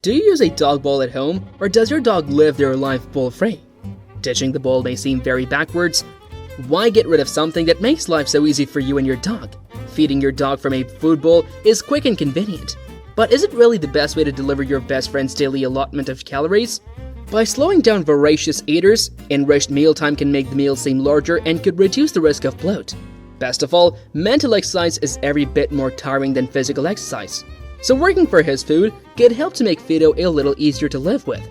Do you use a dog bowl at home, or does your dog live their life bowl-free? Ditching the bowl may seem very backwards. Why get rid of something that makes life so easy for you and your dog? Feeding your dog from a food bowl is quick and convenient. But is it really the best way to deliver your best friend's daily allotment of calories? By slowing down voracious eaters, enriched mealtime can make the meal seem larger and could reduce the risk of bloat. Best of all, mental exercise is every bit more tiring than physical exercise. So working for his food could help to make Fido a little easier to live with.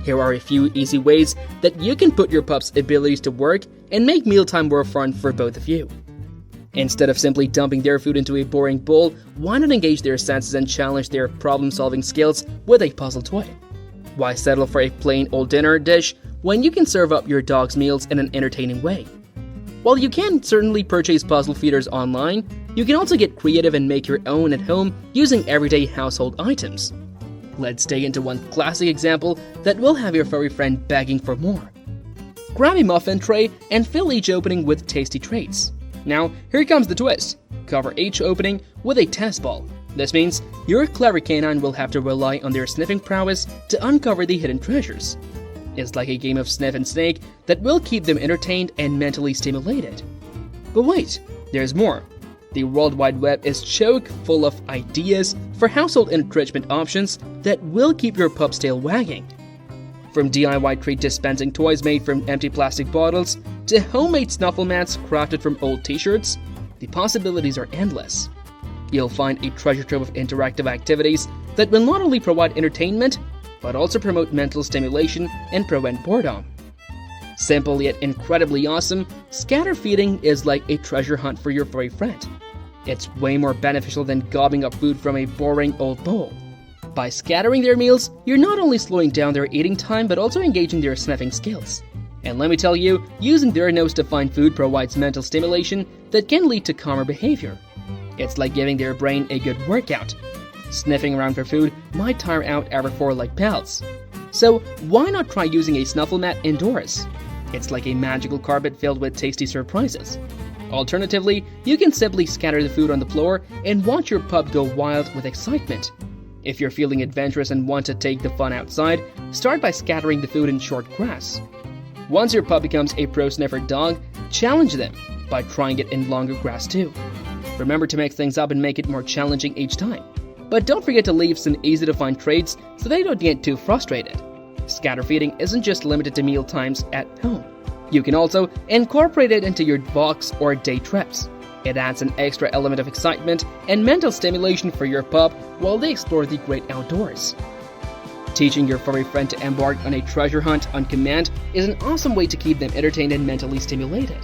Here are a few easy ways that you can put your pup's abilities to work and make mealtime more fun for both of you. Instead of simply dumping their food into a boring bowl, why not engage their senses and challenge their problem-solving skills with a puzzle toy? Why settle for a plain old dinner dish when you can serve up your dog's meals in an entertaining way? While you can certainly purchase puzzle feeders online, you can also get creative and make your own at home using everyday household items. Let's dig into one classic example that will have your furry friend begging for more. Grab a muffin tray and fill each opening with tasty treats. Now, here comes the twist. Cover each opening with a tennis ball. This means your clever canine will have to rely on their sniffing prowess to uncover the hidden treasures. It's like a game of sniff and snake that will keep them entertained and mentally stimulated. But wait, there's more. The World Wide Web is chock full of ideas for household enrichment options that will keep your pup's tail wagging. From DIY treat dispensing toys made from empty plastic bottles to homemade snuffle mats crafted from old t-shirts, the possibilities are endless. You'll find a treasure trove of interactive activities that will not only provide entertainment, but also promote mental stimulation and prevent boredom. Simple yet incredibly awesome, scatter feeding is like a treasure hunt for your furry friend. It's way more beneficial than gobbling up food from a boring old bowl. By scattering their meals, you're not only slowing down their eating time but also engaging their sniffing skills. And let me tell you, using their nose to find food provides mental stimulation that can lead to calmer behavior. It's like giving their brain a good workout. Sniffing around for food might tire out our four-legged pals. So why not try using a snuffle mat indoors? It's like a magical carpet filled with tasty surprises. Alternatively, you can simply scatter the food on the floor and watch your pup go wild with excitement. If you're feeling adventurous and want to take the fun outside, start by scattering the food in short grass. Once your pup becomes a pro sniffer dog, challenge them by trying it in longer grass too. Remember to mix things up and make it more challenging each time. But don't forget to leave some easy-to-find traits so they don't get too frustrated. Scatter feeding isn't just limited to meal times at home. You can also incorporate it into your walks or day trips. It adds an extra element of excitement and mental stimulation for your pup while they explore the great outdoors. Teaching your furry friend to embark on a treasure hunt on command is an awesome way to keep them entertained and mentally stimulated.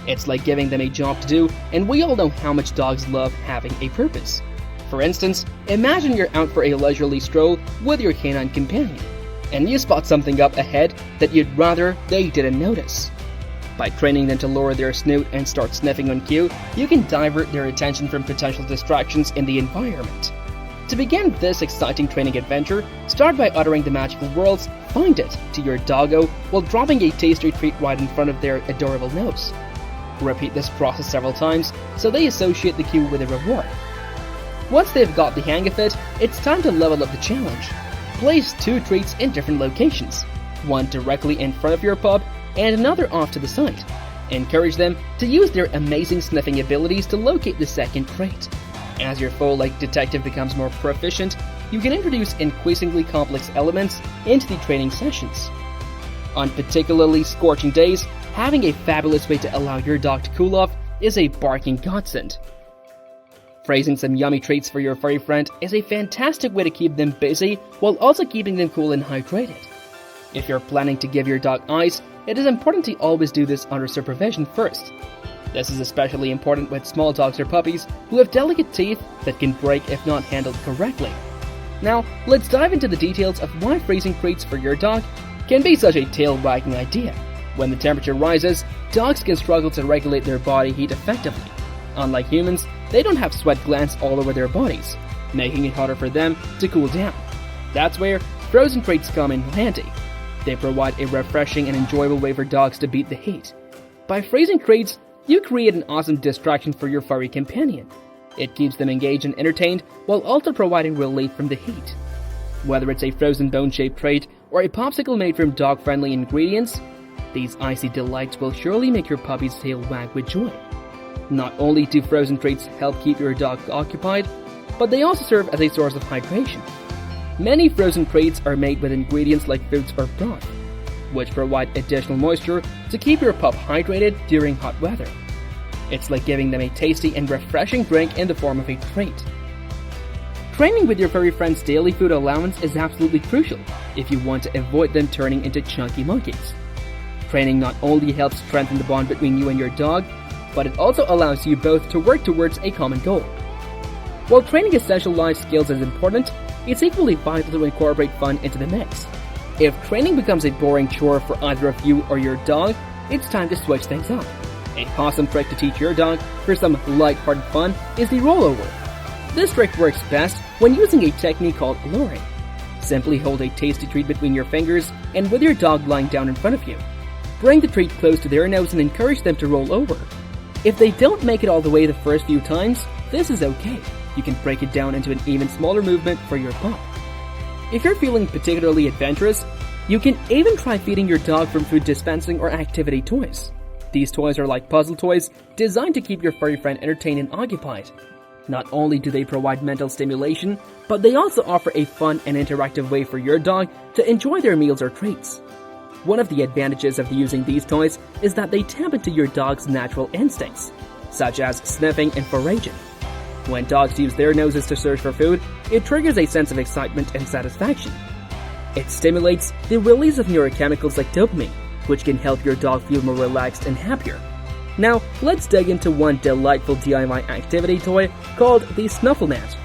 It's like giving them a job to do, and we all know how much dogs love having a purpose. For instance, imagine you're out for a leisurely stroll with your canine companion, and you spot something up ahead that you'd rather they didn't notice. By training them to lower their snoot and start sniffing on cue, you can divert their attention from potential distractions in the environment. To begin this exciting training adventure, start by uttering the magical words, "Find it," to your doggo while dropping a tasty treat right in front of their adorable nose. Repeat this process several times so they associate the cue with a reward. Once they've got the hang of it, it's time to level up the challenge. Place 2 treats in different locations, one directly in front of your pup and another off to the side. Encourage them to use their amazing sniffing abilities to locate the second trait. As your foe-like detective becomes more proficient, you can introduce increasingly complex elements into the training sessions. On particularly scorching days, having a fabulous way to allow your dog to cool off is a barking godsend. Phrasing some yummy treats for your furry friend is a fantastic way to keep them busy while also keeping them cool and hydrated. If you're planning to give your dog ice, it is important to always do this under supervision first. This is especially important with small dogs or puppies who have delicate teeth that can break if not handled correctly. Now, let's dive into the details of why freezing treats for your dog can be such a tail-wagging idea. When the temperature rises, dogs can struggle to regulate their body heat effectively. Unlike humans, they don't have sweat glands all over their bodies, making it harder for them to cool down. That's where frozen treats come in handy. They provide a refreshing and enjoyable way for dogs to beat the heat. By freezing treats, you create an awesome distraction for your furry companion. It keeps them engaged and entertained while also providing relief from the heat. Whether it's a frozen bone-shaped treat or a popsicle made from dog-friendly ingredients, these icy delights will surely make your puppy's tail wag with joy. Not only do frozen treats help keep your dog occupied, but they also serve as a source of hydration. Many frozen treats are made with ingredients like fruits or broth, which provide additional moisture to keep your pup hydrated during hot weather. It's like giving them a tasty and refreshing drink in the form of a treat. Training with your furry friend's daily food allowance is absolutely crucial if you want to avoid them turning into chunky monkeys. Training not only helps strengthen the bond between you and your dog, but it also allows you both to work towards a common goal. While training essential life skills is important, it's equally vital to incorporate fun into the mix. If training becomes a boring chore for either of you or your dog, it's time to switch things up. A awesome trick to teach your dog for some light-hearted fun is the rollover. This trick works best when using a technique called luring. Simply hold a tasty treat between your fingers and with your dog lying down in front of you. Bring the treat close to their nose and encourage them to roll over. If they don't make it all the way the first few times, this is okay. You can break it down into an even smaller movement for your pup. If you're feeling particularly adventurous, you can even try feeding your dog from food dispensing or activity toys. These toys are like puzzle toys designed to keep your furry friend entertained and occupied. Not only do they provide mental stimulation, but they also offer a fun and interactive way for your dog to enjoy their meals or treats. One of the advantages of using these toys is that they tap into your dog's natural instincts, such as sniffing and foraging. When dogs use their noses to search for food, it triggers a sense of excitement and satisfaction. It stimulates the release of neurochemicals like dopamine, which can help your dog feel more relaxed and happier. Now, let's dig into one delightful DIY activity toy called the Snuffle Mat.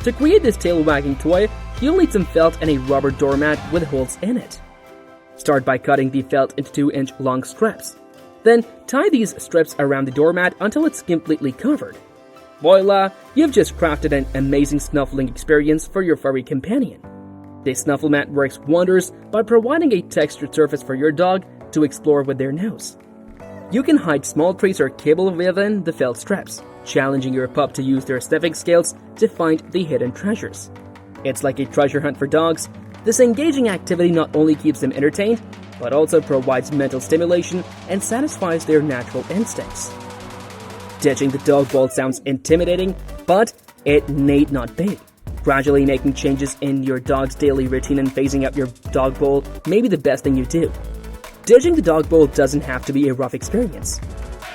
To create this tail-wagging toy, you'll need some felt and a rubber doormat with holes in it. Start by cutting the felt into 2-inch long strips. Then, tie these strips around the doormat until it's completely covered. Voila! You've just crafted an amazing snuffling experience for your furry companion. The Snuffle Mat works wonders by providing a textured surface for your dog to explore with their nose. You can hide small treats or kibble within the felt strips, challenging your pup to use their sniffing skills to find the hidden treasures. It's like a treasure hunt for dogs. This engaging activity not only keeps them entertained, but also provides mental stimulation and satisfies their natural instincts. Ditching the dog bowl sounds intimidating, but it need not be. Gradually making changes in your dog's daily routine and phasing out your dog bowl may be the best thing you do. Ditching the dog bowl doesn't have to be a rough experience.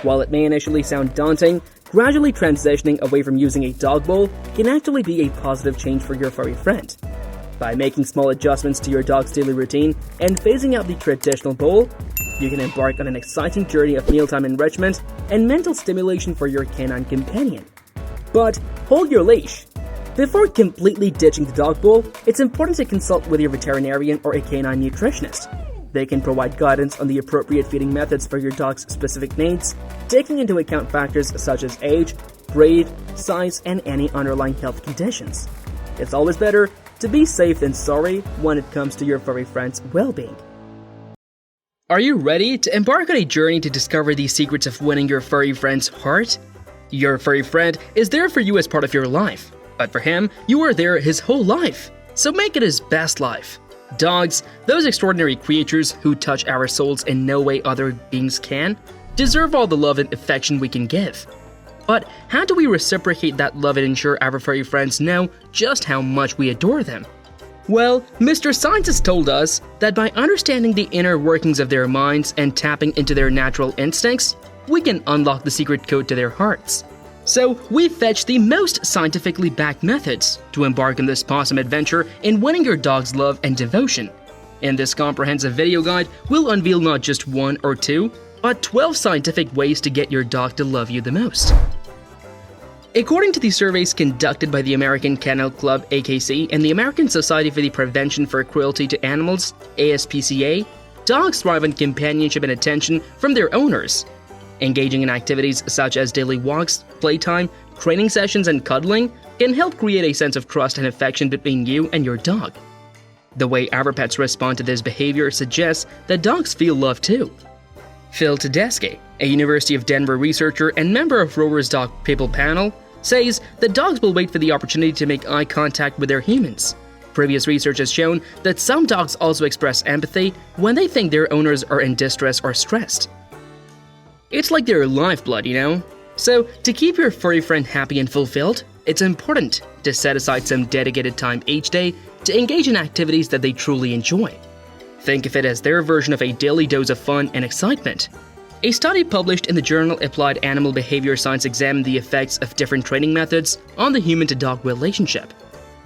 While it may initially sound daunting, gradually transitioning away from using a dog bowl can actually be a positive change for your furry friend. By making small adjustments to your dog's daily routine and phasing out the traditional bowl, you can embark on an exciting journey of mealtime enrichment and mental stimulation for your canine companion. But hold your leash. Before completely ditching the dog bowl, it's important to consult with your veterinarian or a canine nutritionist. They can provide guidance on the appropriate feeding methods for your dog's specific needs, taking into account factors such as age, breed, size, and any underlying health conditions. It's always better to be safe than sorry when it comes to your furry friend's well-being. Are you ready to embark on a journey to discover the secrets of winning your furry friend's heart? Your furry friend is there for you as part of your life, but for him, you are there his whole life. So make it his best life. Dogs, those extraordinary creatures who touch our souls in no way other beings can, deserve all the love and affection we can give. But how do we reciprocate that love and ensure our furry friends know just how much we adore them? Well, Mr. Scientist told us that by understanding the inner workings of their minds and tapping into their natural instincts, we can unlock the secret code to their hearts. So, we fetched the most scientifically backed methods to embark on this awesome adventure in winning your dog's love and devotion. In this comprehensive video guide, we'll unveil not just 1 or 2, but 12 scientific ways to get your dog to love you the most. According to the surveys conducted by the American Kennel Club (AKC) and the American Society for the Prevention for Cruelty to Animals (ASPCA), dogs thrive on companionship and attention from their owners. Engaging in activities such as daily walks, playtime, training sessions, and cuddling can help create a sense of trust and affection between you and your dog. The way our pets respond to this behavior suggests that dogs feel love too. Phil Tedeschi, a University of Denver researcher and member of Rover's Dog People panel, says that dogs will wait for the opportunity to make eye contact with their humans. Previous research has shown that some dogs also express empathy when they think their owners are in distress or stressed. It's like their lifeblood, you know? So, to keep your furry friend happy and fulfilled, it's important to set aside some dedicated time each day to engage in activities that they truly enjoy. Think of it as their version of a daily dose of fun and excitement. A study published in the journal Applied Animal Behavior Science examined the effects of different training methods on the human-to-dog relationship.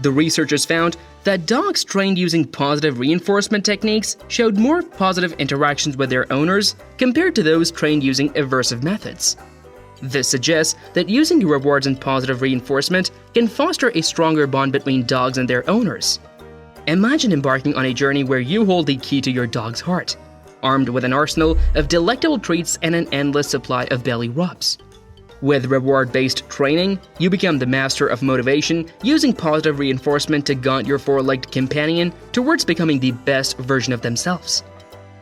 The researchers found that dogs trained using positive reinforcement techniques showed more positive interactions with their owners compared to those trained using aversive methods. This suggests that using rewards and positive reinforcement can foster a stronger bond between dogs and their owners. Imagine embarking on a journey where you hold the key to your dog's heart, armed with an arsenal of delectable treats and an endless supply of belly rubs. With reward-based training, you become the master of motivation, using positive reinforcement to guide your four-legged companion towards becoming the best version of themselves.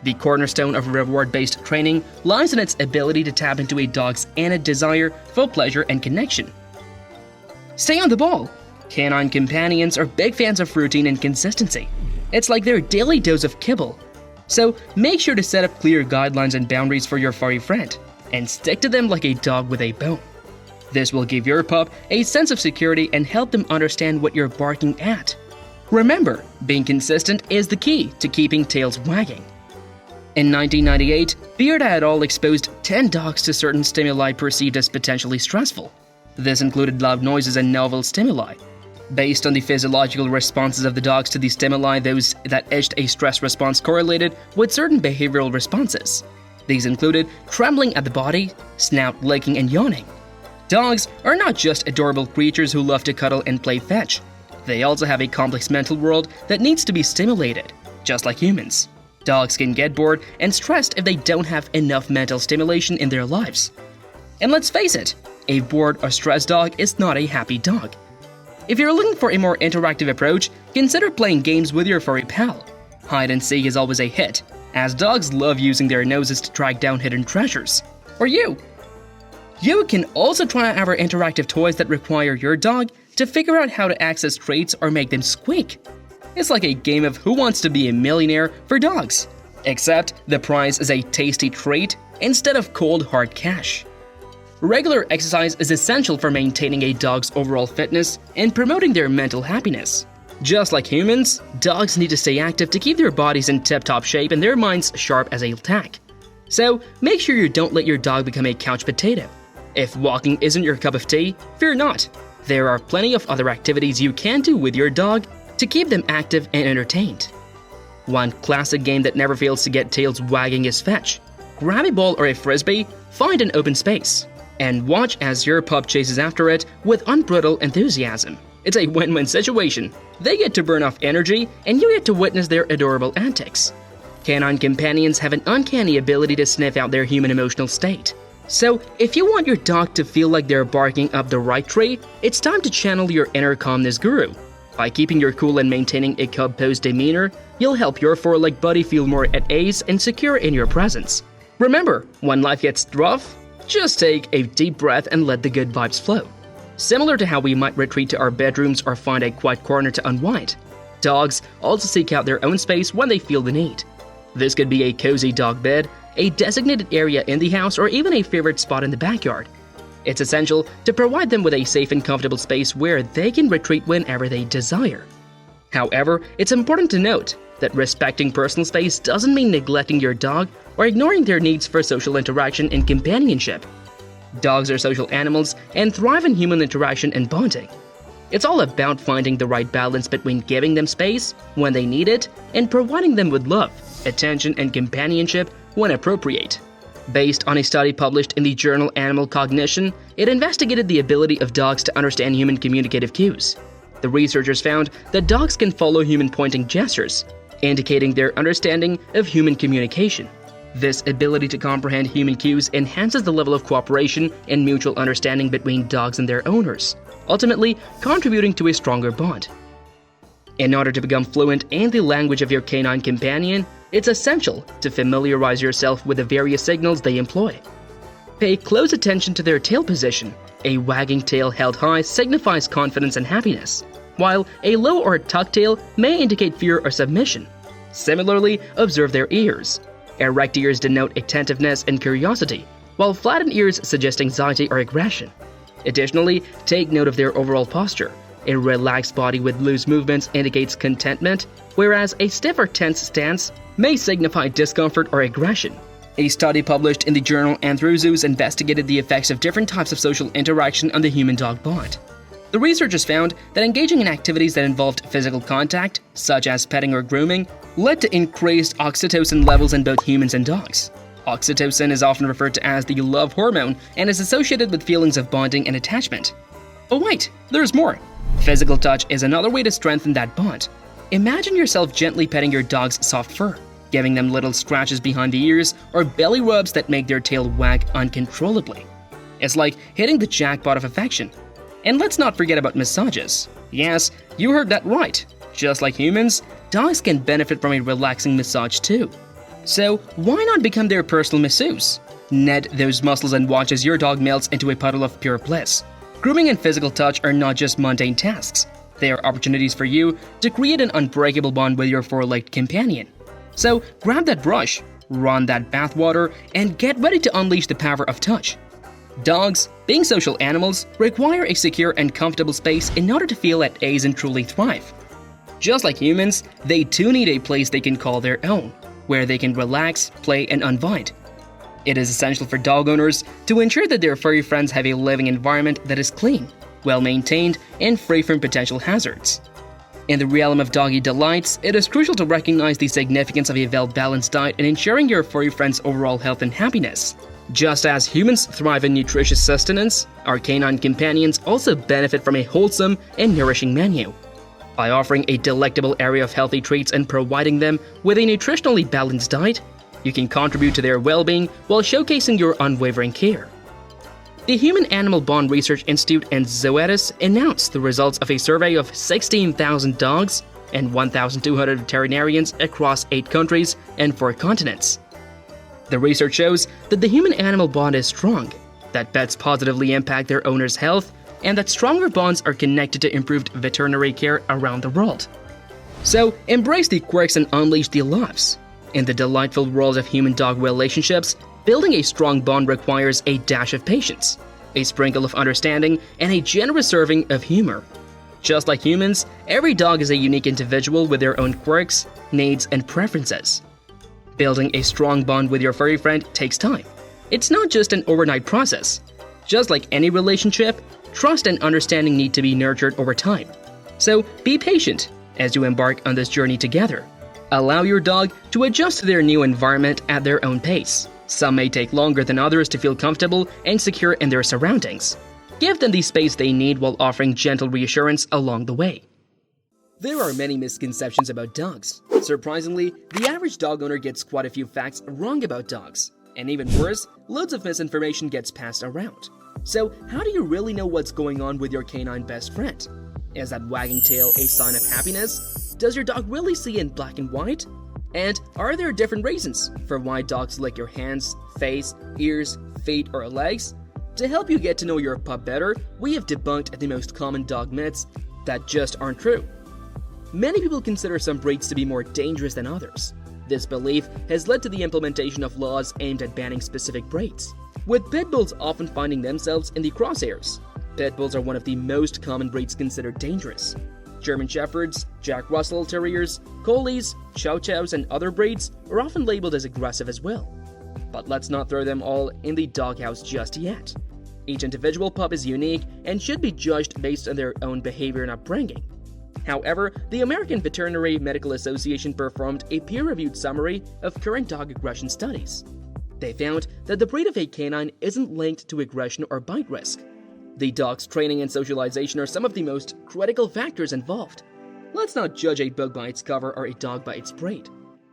The cornerstone of reward-based training lies in its ability to tap into a dog's innate desire for pleasure and connection. Stay on the ball! Canine companions are big fans of routine and consistency. It's like their daily dose of kibble. So make sure to set up clear guidelines and boundaries for your furry friend, and stick to them like a dog with a bone. This will give your pup a sense of security and help them understand what you're barking at. Remember, being consistent is the key to keeping tails wagging. In 1998, Beard et al. Exposed 10 dogs to certain stimuli perceived as potentially stressful. This included loud noises and novel stimuli. Based on the physiological responses of the dogs to the stimuli, those that etched a stress response correlated with certain behavioral responses. These included trembling at the body, snout licking, and yawning. Dogs are not just adorable creatures who love to cuddle and play fetch. They also have a complex mental world that needs to be stimulated, just like humans. Dogs can get bored and stressed if they don't have enough mental stimulation in their lives. And let's face it, a bored or stressed dog is not a happy dog. If you're looking for a more interactive approach, consider playing games with your furry pal. Hide and seek is always a hit, as dogs love using their noses to track down hidden treasures. Or you! You can also try our interactive toys that require your dog to figure out how to access traits or make them squeak. It's like a game of Who Wants to Be a Millionaire for dogs, except the prize is a tasty treat instead of cold hard cash. Regular exercise is essential for maintaining a dog's overall fitness and promoting their mental happiness. Just like humans, dogs need to stay active to keep their bodies in tip-top shape and their minds sharp as a tack. So, make sure you don't let your dog become a couch potato. If walking isn't your cup of tea, fear not. There are plenty of other activities you can do with your dog to keep them active and entertained. One classic game that never fails to get tails wagging is fetch. Grab a ball or a frisbee, find an open space, and watch as your pup chases after it with unbridled enthusiasm. It's a win-win situation. They get to burn off energy, and you get to witness their adorable antics. Canine companions have an uncanny ability to sniff out their human emotional state. So, if you want your dog to feel like they're barking up the right tree, it's time to channel your inner calmness guru. By keeping your cool and maintaining a cub-posed demeanor, you'll help your four-legged buddy feel more at ease and secure in your presence. Remember, when life gets rough, just take a deep breath and let the good vibes flow. Similar to how we might retreat to our bedrooms or find a quiet corner to unwind, dogs also seek out their own space when they feel the need. This could be a cozy dog bed, a designated area in the house, or even a favorite spot in the backyard. It's essential to provide them with a safe and comfortable space where they can retreat whenever they desire. However, it's important to note that respecting personal space doesn't mean neglecting your dog or ignoring their needs for social interaction and companionship. Dogs are social animals and thrive in human interaction and bonding. It's all about finding the right balance between giving them space when they need it and providing them with love, attention, and companionship when appropriate. Based on a study published in the journal Animal Cognition, it investigated the ability of dogs to understand human communicative cues. The researchers found that dogs can follow human pointing gestures, indicating their understanding of human communication. This ability to comprehend human cues enhances the level of cooperation and mutual understanding between dogs and their owners, ultimately contributing to a stronger bond. In order to become fluent in the language of your canine companion, it's essential to familiarize yourself with the various signals they employ. Pay close attention to their tail position. A wagging tail held high signifies confidence and happiness. while a low or tucked tail may indicate fear or submission. Similarly, observe their ears. Erect ears denote attentiveness and curiosity, while flattened ears suggest anxiety or aggression. Additionally, take note of their overall posture. A relaxed body with loose movements indicates contentment, whereas a stiff or tense stance may signify discomfort or aggression. A study published in the journal Anthrozoos investigated the effects of different types of social interaction on the human-dog bond. The researchers found that engaging in activities that involved physical contact, such as petting or grooming, led to increased oxytocin levels in both humans and dogs. Oxytocin is often referred to as the love hormone and is associated with feelings of bonding and attachment. Oh wait, there's more! Physical touch is another way to strengthen that bond. Imagine yourself gently petting your dog's soft fur, giving them little scratches behind the ears or belly rubs that make their tail wag uncontrollably. It's like hitting the jackpot of affection. And let's not forget about massages. Yes, you heard that right. Just like humans, dogs can benefit from a relaxing massage too. So why not become their personal masseuse? Knet those muscles and watch as your dog melts into a puddle of pure bliss. Grooming and physical touch are not just mundane tasks. They are opportunities for you to create an unbreakable bond with your four-legged companion. So grab that brush, run that bathwater, and get ready to unleash the power of touch. Dogs, being social animals, require a secure and comfortable space in order to feel at ease and truly thrive. Just like humans, they too need a place they can call their own, where they can relax, play, and unwind. It is essential for dog owners to ensure that their furry friends have a living environment that is clean, well-maintained, and free from potential hazards. In the realm of doggy delights, it is crucial to recognize the significance of a well-balanced diet in ensuring your furry friends' overall health and happiness. Just as humans thrive in nutritious sustenance, our canine companions also benefit from a wholesome and nourishing menu. By offering a delectable array of healthy treats and providing them with a nutritionally balanced diet, you can contribute to their well-being while showcasing your unwavering care. The Human Animal Bond Research Institute and Zoetis announced the results of a survey of 16,000 dogs and 1,200 veterinarians across 8 countries and 4 continents. The research shows that the human-animal bond is strong, that pets positively impact their owner's health, and that stronger bonds are connected to improved veterinary care around the world. So, embrace the quirks and unleash the loves. In the delightful world of human-dog relationships, building a strong bond requires a dash of patience, a sprinkle of understanding, and a generous serving of humor. Just like humans, every dog is a unique individual with their own quirks, needs, and preferences. Building a strong bond with your furry friend takes time. It's not just an overnight process. Just like any relationship, trust and understanding need to be nurtured over time. So be patient as you embark on this journey together. Allow your dog to adjust to their new environment at their own pace. Some may take longer than others to feel comfortable and secure in their surroundings. Give them the space they need while offering gentle reassurance along the way. There are many misconceptions about dogs. Surprisingly, the average dog owner gets quite a few facts wrong about dogs. And even worse, loads of misinformation gets passed around. So, how do you really know what's going on with your canine best friend? Is that wagging tail a sign of happiness? Does your dog really see in black and white? And are there different reasons for why dogs lick your hands, face, ears, feet, or legs? To help you get to know your pup better, we have debunked the most common dog myths that just aren't true. Many people consider some breeds to be more dangerous than others. This belief has led to the implementation of laws aimed at banning specific breeds, with pit bulls often finding themselves in the crosshairs. Pit bulls are one of the most common breeds considered dangerous. German Shepherds, Jack Russell Terriers, Collies, Chow Chows, and other breeds are often labeled as aggressive as well. But let's not throw them all in the doghouse just yet. Each individual pup is unique and should be judged based on their own behavior and upbringing. However, the American Veterinary Medical Association performed a peer-reviewed summary of current dog aggression studies. They found that the breed of a canine isn't linked to aggression or bite risk. The dog's training and socialization are some of the most critical factors involved. Let's not judge a book by its cover or a dog by its breed.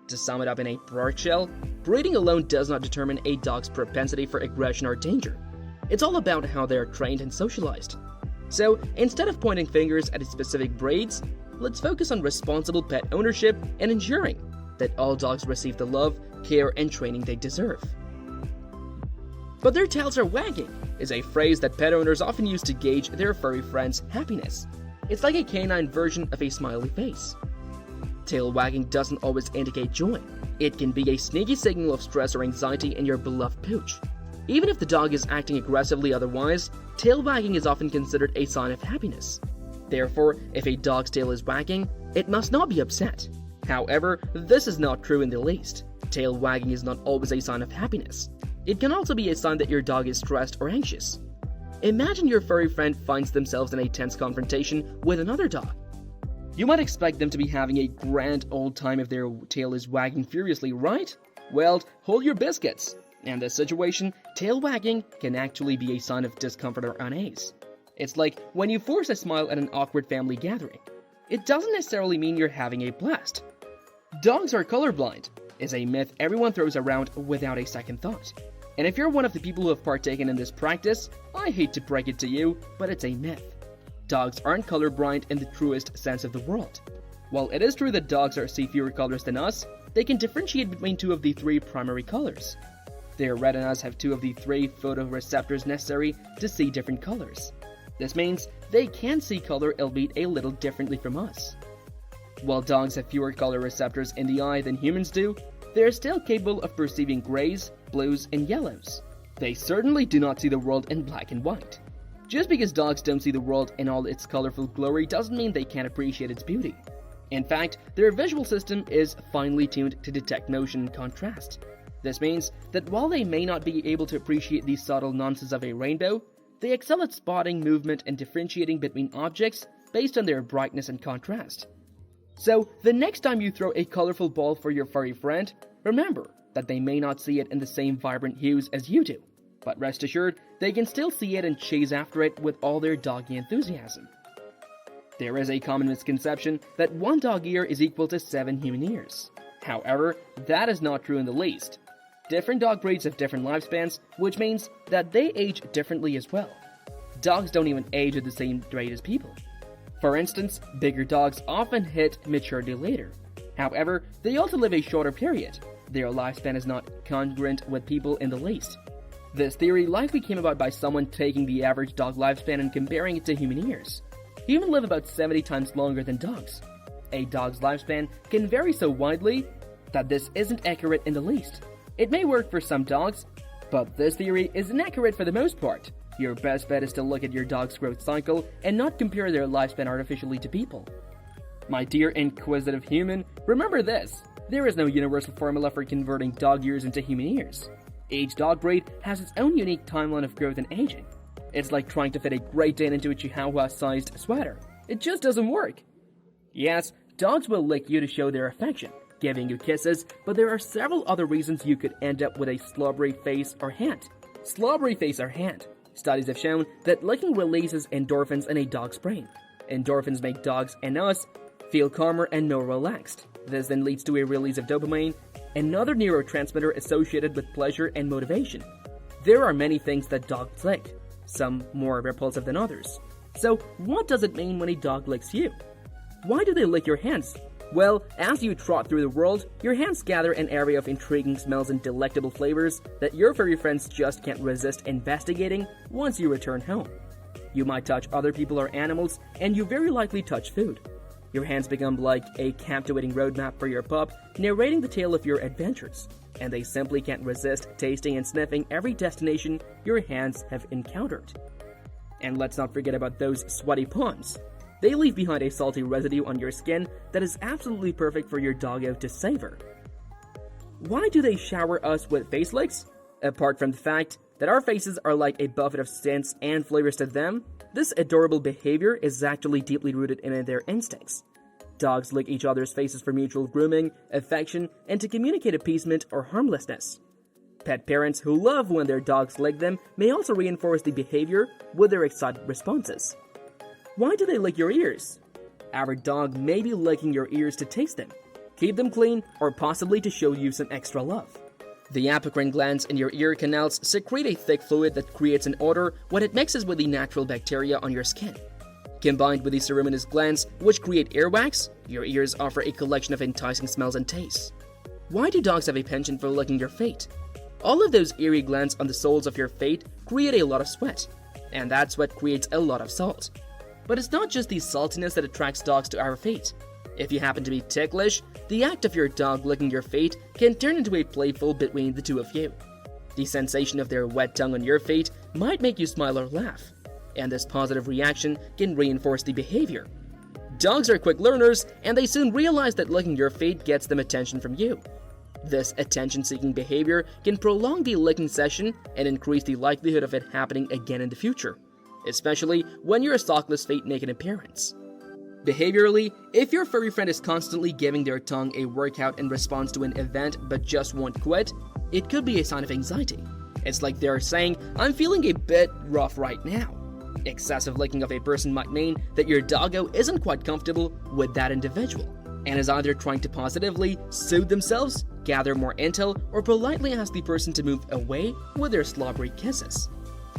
To sum it up in a broad shell, breeding alone does not determine a dog's propensity for aggression or danger. It's all about how they are trained and socialized. So, instead of pointing fingers at specific breeds, let's focus on responsible pet ownership and ensuring that all dogs receive the love, care, and training they deserve. But their tails are wagging is a phrase that pet owners often use to gauge their furry friends' happiness. It's like a canine version of a smiley face. Tail wagging doesn't always indicate joy. It can be a sneaky signal of stress or anxiety in your beloved pooch. Even if the dog is acting aggressively otherwise, tail wagging is often considered a sign of happiness. Therefore, if a dog's tail is wagging, it must not be upset. However, this is not true in the least. Tail wagging is not always a sign of happiness. It can also be a sign that your dog is stressed or anxious. Imagine your furry friend finds themselves in a tense confrontation with another dog. You might expect them to be having a grand old time if their tail is wagging furiously, right? Well, hold your biscuits. In this situation, tail wagging can actually be a sign of discomfort or unease. It's like when you force a smile at an awkward family gathering. It doesn't necessarily mean you're having a blast. Dogs are colorblind is a myth everyone throws around without a second thought. And if you're one of the people who have partaken in this practice, I hate to break it to you, but it's a myth. Dogs aren't colorblind in the truest sense of the word. While it is true that dogs see fewer colors than us, they can differentiate between 2 of the 3 primary colors. Their retinas have 2 of the 3 photoreceptors necessary to see different colors. This means they can see color, albeit a little differently from us. While dogs have fewer color receptors in the eye than humans do, they are still capable of perceiving grays, blues, and yellows. They certainly do not see the world in black and white. Just because dogs don't see the world in all its colorful glory doesn't mean they can't appreciate its beauty. In fact, their visual system is finely tuned to detect motion and contrast. This means that while they may not be able to appreciate the subtle nuances of a rainbow, they excel at spotting movement and differentiating between objects based on their brightness and contrast. So, the next time you throw a colorful ball for your furry friend, remember that they may not see it in the same vibrant hues as you do, but rest assured, they can still see it and chase after it with all their doggy enthusiasm. There is a common misconception that 1 dog ear is equal to 7 human ears. However, that is not true in the least. Different dog breeds have different lifespans, which means that they age differently as well. Dogs don't even age at the same rate as people. For instance, bigger dogs often hit maturity later. However, they also live a shorter period. Their lifespan is not congruent with people in the least. This theory likely came about by someone taking the average dog lifespan and comparing it to human ears. Humans live about 70 times longer than dogs. A dog's lifespan can vary so widely that this isn't accurate in the least. It may work for some dogs, but this theory is inaccurate for the most part. Your best bet is to look at your dog's growth cycle and not compare their lifespan artificially to people. My dear inquisitive human, remember this: there is no universal formula for converting dog ears into human ears. Each dog breed has its own unique timeline of growth and aging. It's like trying to fit a Great Dane into a Chihuahua-sized sweater. It just doesn't work. Yes, dogs will lick you to show their affection, giving you kisses, but there are several other reasons you could end up with a slobbery face or hand. Slobbery face or hand. Studies have shown that licking releases endorphins in a dog's brain. Endorphins make dogs and us feel calmer and more relaxed. This then leads to a release of dopamine, another neurotransmitter associated with pleasure and motivation. There are many things that dogs lick, some more repulsive than others. So, what does it mean when a dog licks you? Why do they lick your hands? Well, as you trot through the world, your hands gather an array of intriguing smells and delectable flavors that your furry friends just can't resist investigating once you return home. You might touch other people or animals, and you very likely touch food. Your hands become like a captivating roadmap for your pup, narrating the tale of your adventures, and they simply can't resist tasting and sniffing every destination your hands have encountered. And let's not forget about those sweaty palms. They leave behind a salty residue on your skin that is absolutely perfect for your doggo to savor. Why do they shower us with face licks? Apart from the fact that our faces are like a buffet of scents and flavors to them, this adorable behavior is actually deeply rooted in their instincts. Dogs lick each other's faces for mutual grooming, affection, and to communicate appeasement or harmlessness. Pet parents who love when their dogs lick them may also reinforce the behavior with their excited responses. Why do they lick your ears? Our dog may be licking your ears to taste them, keep them clean, or possibly to show you some extra love. The apocrine glands in your ear canals secrete a thick fluid that creates an odor when it mixes with the natural bacteria on your skin. Combined with the ceruminous glands, which create earwax, your ears offer a collection of enticing smells and tastes. Why do dogs have a penchant for licking your feet? All of those eerie glands on the soles of your feet create a lot of sweat, and that sweat creates a lot of salt. But it's not just the saltiness that attracts dogs to our feet. If you happen to be ticklish, the act of your dog licking your feet can turn into a playful between the two of you. The sensation of their wet tongue on your feet might make you smile or laugh, and this positive reaction can reinforce the behavior. Dogs are quick learners, and they soon realize that licking your feet gets them attention from you. This attention-seeking behavior can prolong the licking session and increase the likelihood of it happening again in the future, especially when your sockless feet make an appearance. Behaviorally, if your furry friend is constantly giving their tongue a workout in response to an event but just won't quit, it could be a sign of anxiety. It's like they're saying, "I'm feeling a bit rough right now." Excessive licking of a person might mean that your doggo isn't quite comfortable with that individual and is either trying to positively soothe themselves, gather more intel, or politely ask the person to move away with their slobbery kisses.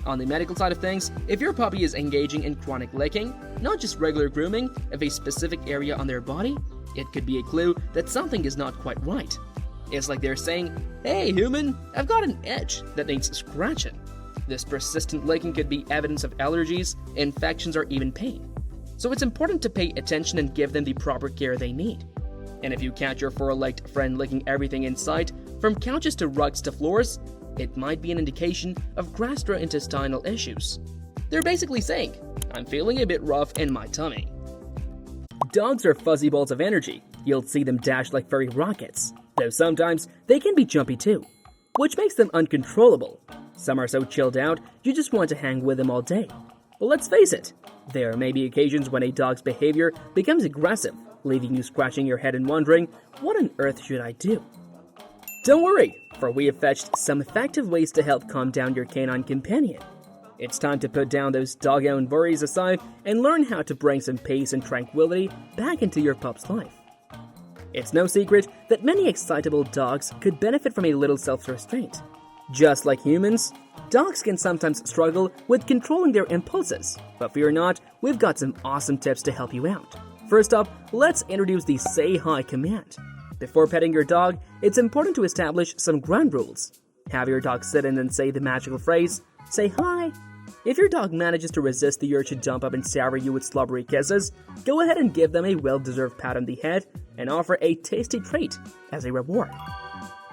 On the medical side of things, if your puppy is engaging in chronic licking, not just regular grooming, of a specific area on their body, it could be a clue that something is not quite right. It's like they're saying, "Hey human, I've got an itch that needs scratching." This persistent licking could be evidence of allergies, infections, or even pain. So it's important to pay attention and give them the proper care they need. And if you catch your four-legged friend licking everything in sight, from couches to rugs to floors, it might be an indication of gastrointestinal issues. They're basically saying, "I'm feeling a bit rough in my tummy." Dogs are fuzzy balls of energy. You'll see them dash like furry rockets, though sometimes they can be jumpy too, which makes them uncontrollable. Some are so chilled out, you just want to hang with them all day. But let's face it, there may be occasions when a dog's behavior becomes aggressive, leaving you scratching your head and wondering, "What on earth should I do?" Don't worry, for we have fetched some effective ways to help calm down your canine companion. It's time to put down those dog-owned worries aside and learn how to bring some peace and tranquility back into your pup's life. It's no secret that many excitable dogs could benefit from a little self-restraint. Just like humans, dogs can sometimes struggle with controlling their impulses, but fear not, we've got some awesome tips to help you out. First up, let's introduce the Say Hi command. Before petting your dog, it's important to establish some ground rules. Have your dog sit in and say the magical phrase, "Say hi." If your dog manages to resist the urge to jump up and shower you with slobbery kisses, go ahead and give them a well-deserved pat on the head and offer a tasty treat as a reward.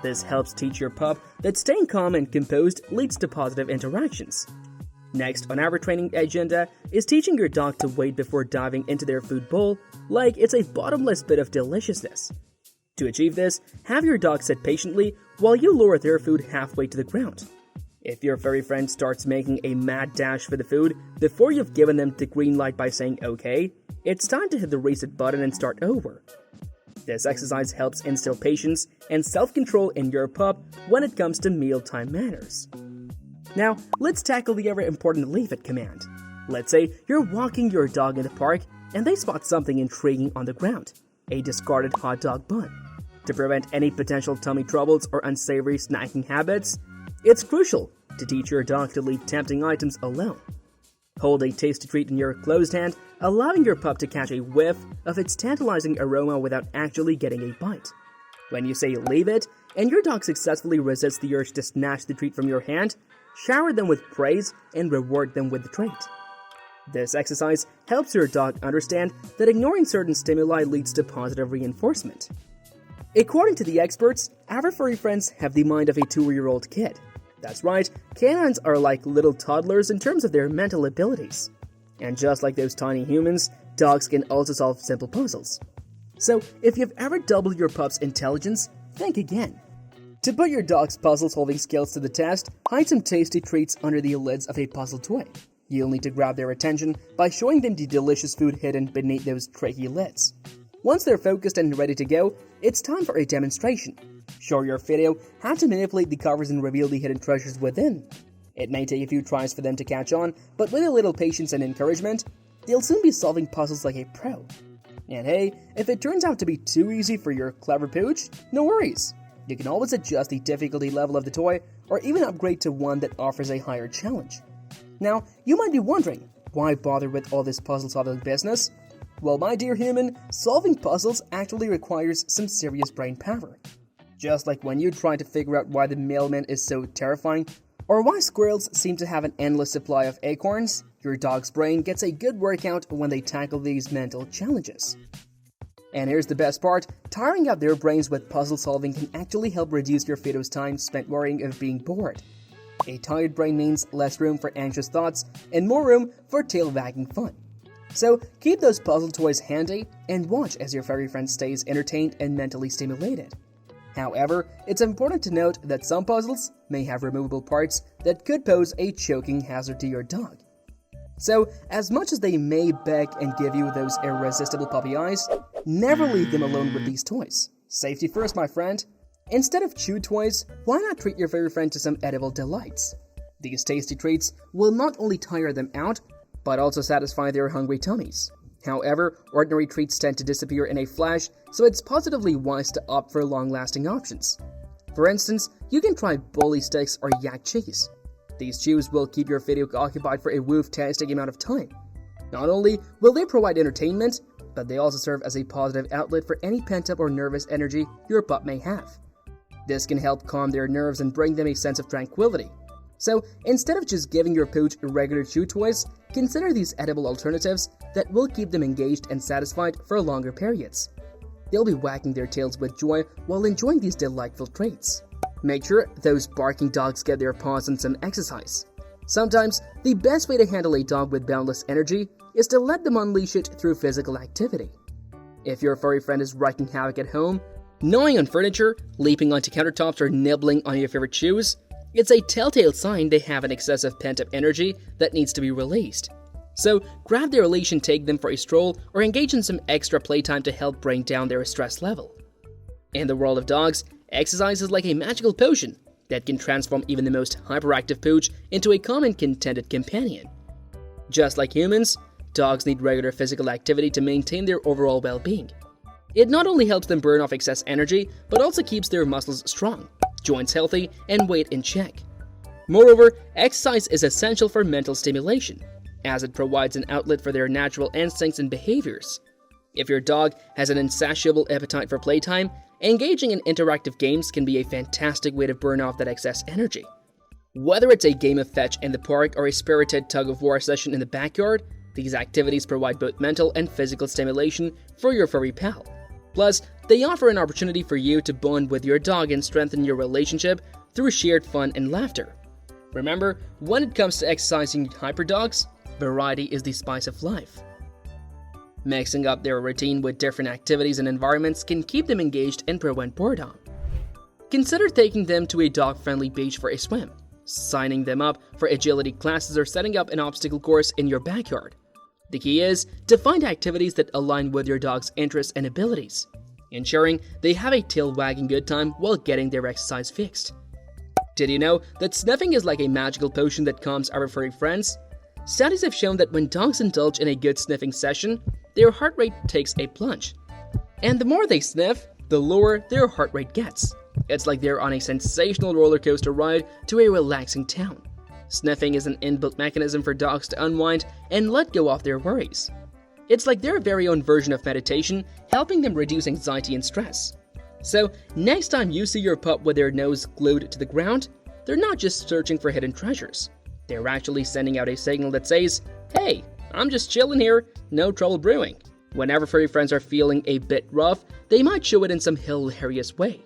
This helps teach your pup that staying calm and composed leads to positive interactions. Next on our training agenda is teaching your dog to wait before diving into their food bowl like it's a bottomless pit of deliciousness. To achieve this, have your dog sit patiently while you lower their food halfway to the ground. If your furry friend starts making a mad dash for the food before you've given them the green light by saying okay, it's time to hit the reset button and start over. This exercise helps instill patience and self-control in your pup when it comes to mealtime manners. Now, let's tackle the ever-important leave it command. Let's say you're walking your dog in the park and they spot something intriguing on the ground, a discarded hot dog bun. To prevent any potential tummy troubles or unsavory snacking habits, it's crucial to teach your dog to leave tempting items alone. Hold a tasty treat in your closed hand, allowing your pup to catch a whiff of its tantalizing aroma without actually getting a bite. When you say leave it, and your dog successfully resists the urge to snatch the treat from your hand, shower them with praise and reward them with the treat. This exercise helps your dog understand that ignoring certain stimuli leads to positive reinforcement. According to the experts, our furry friends have the mind of a 2-year-old kid. That's right, canines are like little toddlers in terms of their mental abilities. And just like those tiny humans, dogs can also solve simple puzzles. So, if you've ever doubled your pup's intelligence, think again. To put your dog's puzzle-solving skills to the test, hide some tasty treats under the lids of a puzzle toy. You'll need to grab their attention by showing them the delicious food hidden beneath those tricky lids. Once they're focused and ready to go, it's time for a demonstration. Show your video how to manipulate the covers and reveal the hidden treasures within. It may take a few tries for them to catch on, but with a little patience and encouragement, they'll soon be solving puzzles like a pro. And hey, if it turns out to be too easy for your clever pooch, no worries. You can always adjust the difficulty level of the toy, or even upgrade to one that offers a higher challenge. Now, you might be wondering, why bother with all this puzzle-solving business? Well, my dear human, solving puzzles actually requires some serious brain power. Just like when you try to figure out why the mailman is so terrifying, Or why squirrels seem to have an endless supply of acorns. Your dog's brain gets a good workout when they tackle these mental challenges. And here's the best part, tiring out their brains with puzzle solving can actually help reduce your Fido's time spent worrying of being bored. A tired brain means less room for anxious thoughts and more room for tail-wagging fun. So keep those puzzle toys handy and watch as your furry friend stays entertained and mentally stimulated. However, it's important to note that some puzzles may have removable parts that could pose a choking hazard to your dog. So, as much as they may beg and give you those irresistible puppy eyes, never leave them alone with these toys. Safety first, my friend. Instead of chew toys, why not treat your furry friend to some edible delights? These tasty treats will not only tire them out, but also satisfy their hungry tummies. However, ordinary treats tend to disappear in a flash, so it's positively wise to opt for long-lasting options. For instance, you can try bully sticks or yak cheese. These chews will keep your Fido occupied for a woof-tastic amount of time. Not only will they provide entertainment, but they also serve as a positive outlet for any pent-up or nervous energy your pup may have. This can help calm their nerves and bring them a sense of tranquility. So, instead of just giving your pooch regular chew toys, consider these edible alternatives that will keep them engaged and satisfied for longer periods. They'll be wagging their tails with joy while enjoying these delightful treats. Make sure those barking dogs get their paws on some exercise. Sometimes, the best way to handle a dog with boundless energy is to let them unleash it through physical activity. If your furry friend is wreaking havoc at home, gnawing on furniture, leaping onto countertops, or nibbling on your favorite chews, it's a telltale sign they have an excessive pent-up energy that needs to be released. So, grab their leash and take them for a stroll or engage in some extra playtime to help bring down their stress level. In the world of dogs, exercise is like a magical potion that can transform even the most hyperactive pooch into a calm and contented companion. Just like humans, dogs need regular physical activity to maintain their overall well-being. It not only helps them burn off excess energy, but also keeps their muscles strong, joints healthy, and weight in check. Moreover, exercise is essential for mental stimulation, as it provides an outlet for their natural instincts and behaviors. If your dog has an insatiable appetite for playtime, engaging in interactive games can be a fantastic way to burn off that excess energy. Whether it's a game of fetch in the park or a spirited tug-of-war session in the backyard, these activities provide both mental and physical stimulation for your furry pal. Plus, they offer an opportunity for you to bond with your dog and strengthen your relationship through shared fun and laughter. Remember, when it comes to exercising hyper dogs, variety is the spice of life. Mixing up their routine with different activities and environments can keep them engaged and prevent boredom. Consider taking them to a dog-friendly beach for a swim, signing them up for agility classes, or setting up an obstacle course in your backyard. The key is to find activities that align with your dog's interests and abilities, ensuring they have a tail-wagging good time while getting their exercise fixed. Did you know that sniffing is like a magical potion that calms our furry friends? Studies have shown that when dogs indulge in a good sniffing session, their heart rate takes a plunge. And the more they sniff, the lower their heart rate gets. It's like they're on a sensational roller coaster ride to a relaxing town. Sniffing is an inbuilt mechanism for dogs to unwind and let go of their worries. It's like their very own version of meditation, helping them reduce anxiety and stress. So, next time you see your pup with their nose glued to the ground, they're not just searching for hidden treasures. They're actually sending out a signal that says, "Hey, I'm just chilling here, no trouble brewing." Whenever furry friends are feeling a bit rough, they might show it in some hilarious way.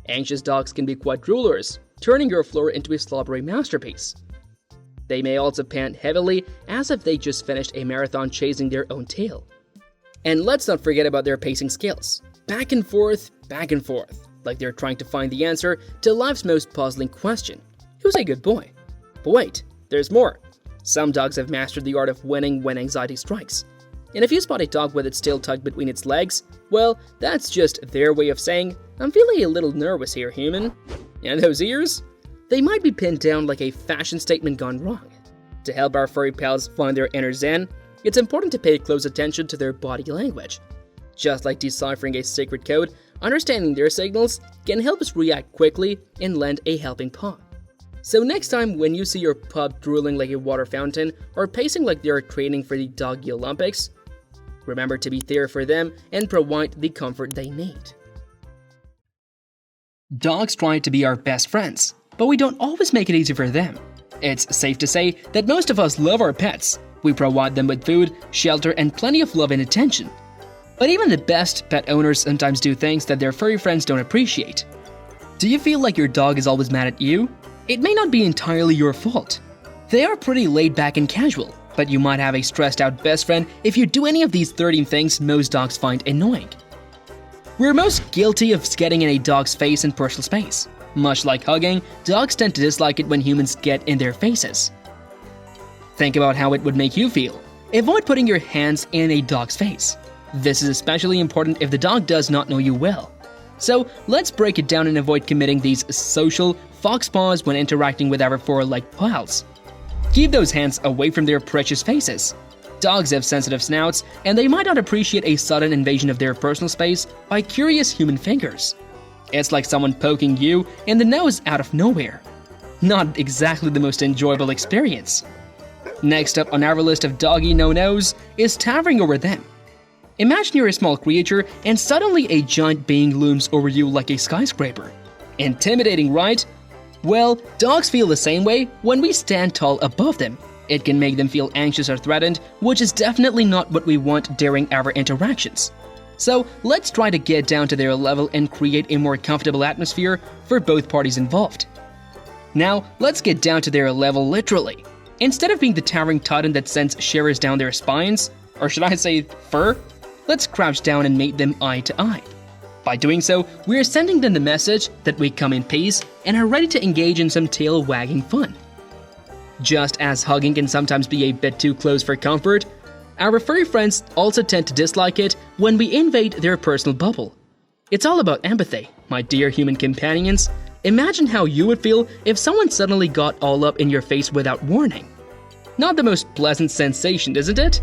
Anxious dogs can be quite droolers, turning your floor into a slobbery masterpiece. They may also pant heavily, as if they just finished a marathon chasing their own tail. And let's not forget about their pacing skills. Back and forth, like they're trying to find the answer to life's most puzzling question: who's a good boy? But wait, there's more. Some dogs have mastered the art of winning when anxiety strikes. And if you spot a dog with its tail tucked between its legs, well, that's just their way of saying, "I'm feeling a little nervous here, human." And those ears? They might be pinned down like a fashion statement gone wrong. To help our furry pals find their inner zen, it's important to pay close attention to their body language. Just like deciphering a secret code, understanding their signals can help us react quickly and lend a helping paw. So next time when you see your pup drooling like a water fountain or pacing like they're training for the Doggy Olympics, remember to be there for them and provide the comfort they need. Dogs try to be our best friends, but we don't always make it easy for them. It's safe to say that most of us love our pets. We provide them with food, shelter, and plenty of love and attention. But even the best pet owners sometimes do things that their furry friends don't appreciate. Do you feel like your dog is always mad at you? It may not be entirely your fault. They are pretty laid back and casual, but you might have a stressed out best friend if you do any of these 13 things most dogs find annoying. We're most guilty of getting in a dog's face in personal space. Much like hugging, dogs tend to dislike it when humans get in their faces. Think about how it would make you feel. Avoid putting your hands in a dog's face. This is especially important if the dog does not know you well. So let's break it down and avoid committing these social fox paws when interacting with our four-legged pals. Keep those hands away from their precious faces. Dogs have sensitive snouts, and they might not appreciate a sudden invasion of their personal space by curious human fingers. It's like someone poking you in the nose out of nowhere. Not exactly the most enjoyable experience. Next up on our list of doggy no-nos is towering over them. Imagine you're a small creature and suddenly a giant being looms over you like a skyscraper. Intimidating, right? Well, dogs feel the same way when we stand tall above them. It can make them feel anxious or threatened, which is definitely not what we want during our interactions. So let's try to get down to their level and create a more comfortable atmosphere for both parties involved. Now, let's get down to their level literally. Instead of being the towering titan that sends shivers down their spines, or should I say fur, let's crouch down and meet them eye to eye. By doing so, we are sending them the message that we come in peace and are ready to engage in some tail-wagging fun. Just as hugging can sometimes be a bit too close for comfort, our furry friends also tend to dislike it when we invade their personal bubble. It's all about empathy, my dear human companions. Imagine how you would feel if someone suddenly got all up in your face without warning. Not the most pleasant sensation, isn't it?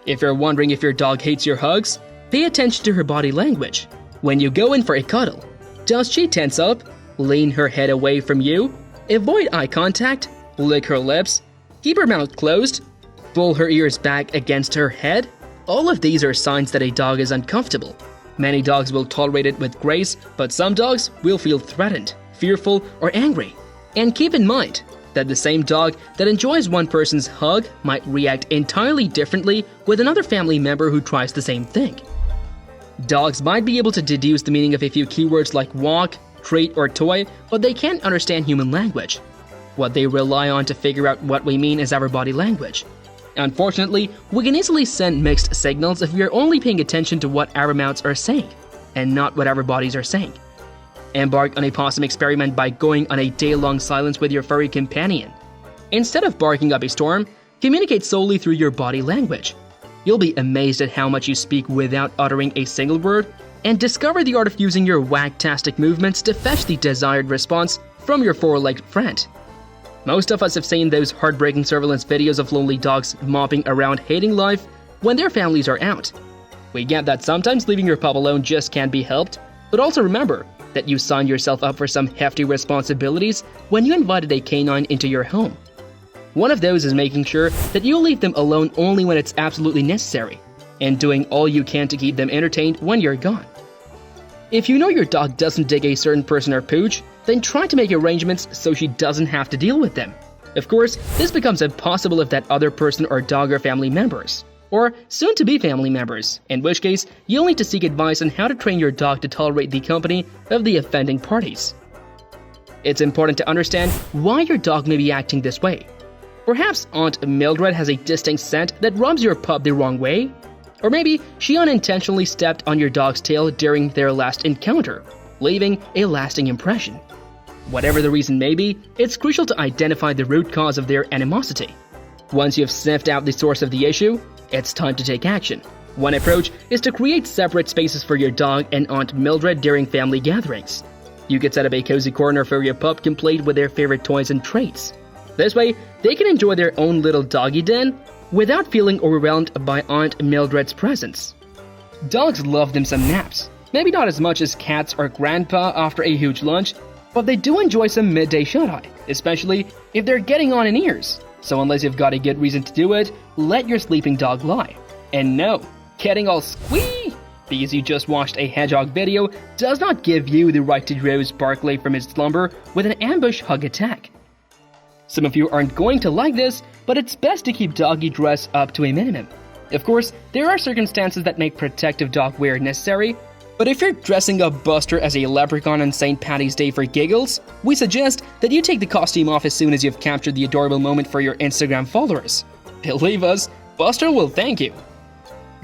If you're wondering if your dog hates your hugs, pay attention to her body language. When you go in for a cuddle, does she tense up, lean her head away from you, avoid eye contact, lick her lips, keep her mouth closed, pull her ears back against her head? All of these are signs that a dog is uncomfortable. Many dogs will tolerate it with grace, but some dogs will feel threatened, fearful, or angry. And keep in mind that the same dog that enjoys one person's hug might react entirely differently with another family member who tries the same thing. Dogs might be able to deduce the meaning of a few keywords like walk, treat, or toy, but they can't understand human language. What they rely on to figure out what we mean is our body language. Unfortunately, we can easily send mixed signals if we are only paying attention to what our mouths are saying, and not what our bodies are saying. Embark on a possum experiment by going on a day-long silence with your furry companion. Instead of barking up a storm, communicate solely through your body language. You'll be amazed at how much you speak without uttering a single word, and discover the art of using your wagtastic movements to fetch the desired response from your four-legged friend. Most of us have seen those heartbreaking surveillance videos of lonely dogs mopping around hating life when their families are out. We get that sometimes leaving your pup alone just can't be helped, but also remember that you signed yourself up for some hefty responsibilities when you invited a canine into your home. One of those is making sure that you leave them alone only when it's absolutely necessary, and doing all you can to keep them entertained when you're gone. If you know your dog doesn't dig a certain person or pooch, then try to make arrangements so she doesn't have to deal with them. Of course, this becomes impossible if that other person or dog are family members, or soon-to-be family members, in which case you'll need to seek advice on how to train your dog to tolerate the company of the offending parties. It's important to understand why your dog may be acting this way. Perhaps Aunt Mildred has a distinct scent that rubs your pup the wrong way. Or maybe she unintentionally stepped on your dog's tail during their last encounter, leaving a lasting impression. Whatever the reason may be, it's crucial to identify the root cause of their animosity. Once you've sniffed out the source of the issue, it's time to take action. One approach is to create separate spaces for your dog and Aunt Mildred during family gatherings. You could set up a cozy corner for your pup complete with their favorite toys and treats. This way, they can enjoy their own little doggy den without feeling overwhelmed by Aunt Mildred's presence. Dogs love them some naps. Maybe not as much as cats or grandpa after a huge lunch, but they do enjoy some midday shut-eye, especially if they're getting on in years. So unless you've got a good reason to do it, let your sleeping dog lie. And no, getting all squee because you just watched a hedgehog video does not give you the right to rouse Barkley from his slumber with an ambush hug attack. Some of you aren't going to like this, but it's best to keep doggy dress up to a minimum. Of course, there are circumstances that make protective dog wear necessary, but if you're dressing up Buster as a leprechaun on St. Paddy's Day for giggles, we suggest that you take the costume off as soon as you've captured the adorable moment for your Instagram followers. Believe us, Buster will thank you.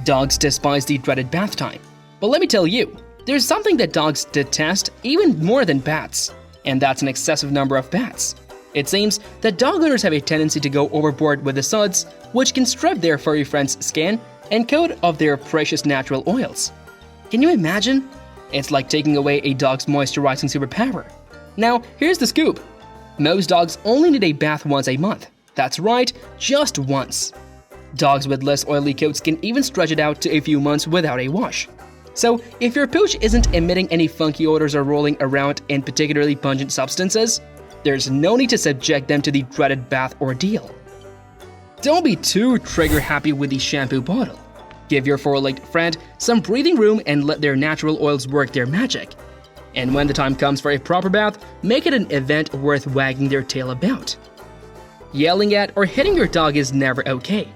Dogs despise the dreaded bath time. But let me tell you, there's something that dogs detest even more than bats, and that's an excessive number of baths. It seems that dog owners have a tendency to go overboard with the suds, which can strip their furry friends' skin and coat of their precious natural oils. Can you imagine? It's like taking away a dog's moisturizing superpower. Now, here's the scoop. Most dogs only need a bath once a month. That's right, just once. Dogs with less oily coats can even stretch it out to a few months without a wash. So, if your pooch isn't emitting any funky odors or rolling around in particularly pungent substances, there's no need to subject them to the dreaded bath ordeal. Don't be too trigger-happy with the shampoo bottle. Give your four-legged friend some breathing room and let their natural oils work their magic. And when the time comes for a proper bath, make it an event worth wagging their tail about. Yelling at or hitting your dog is never okay.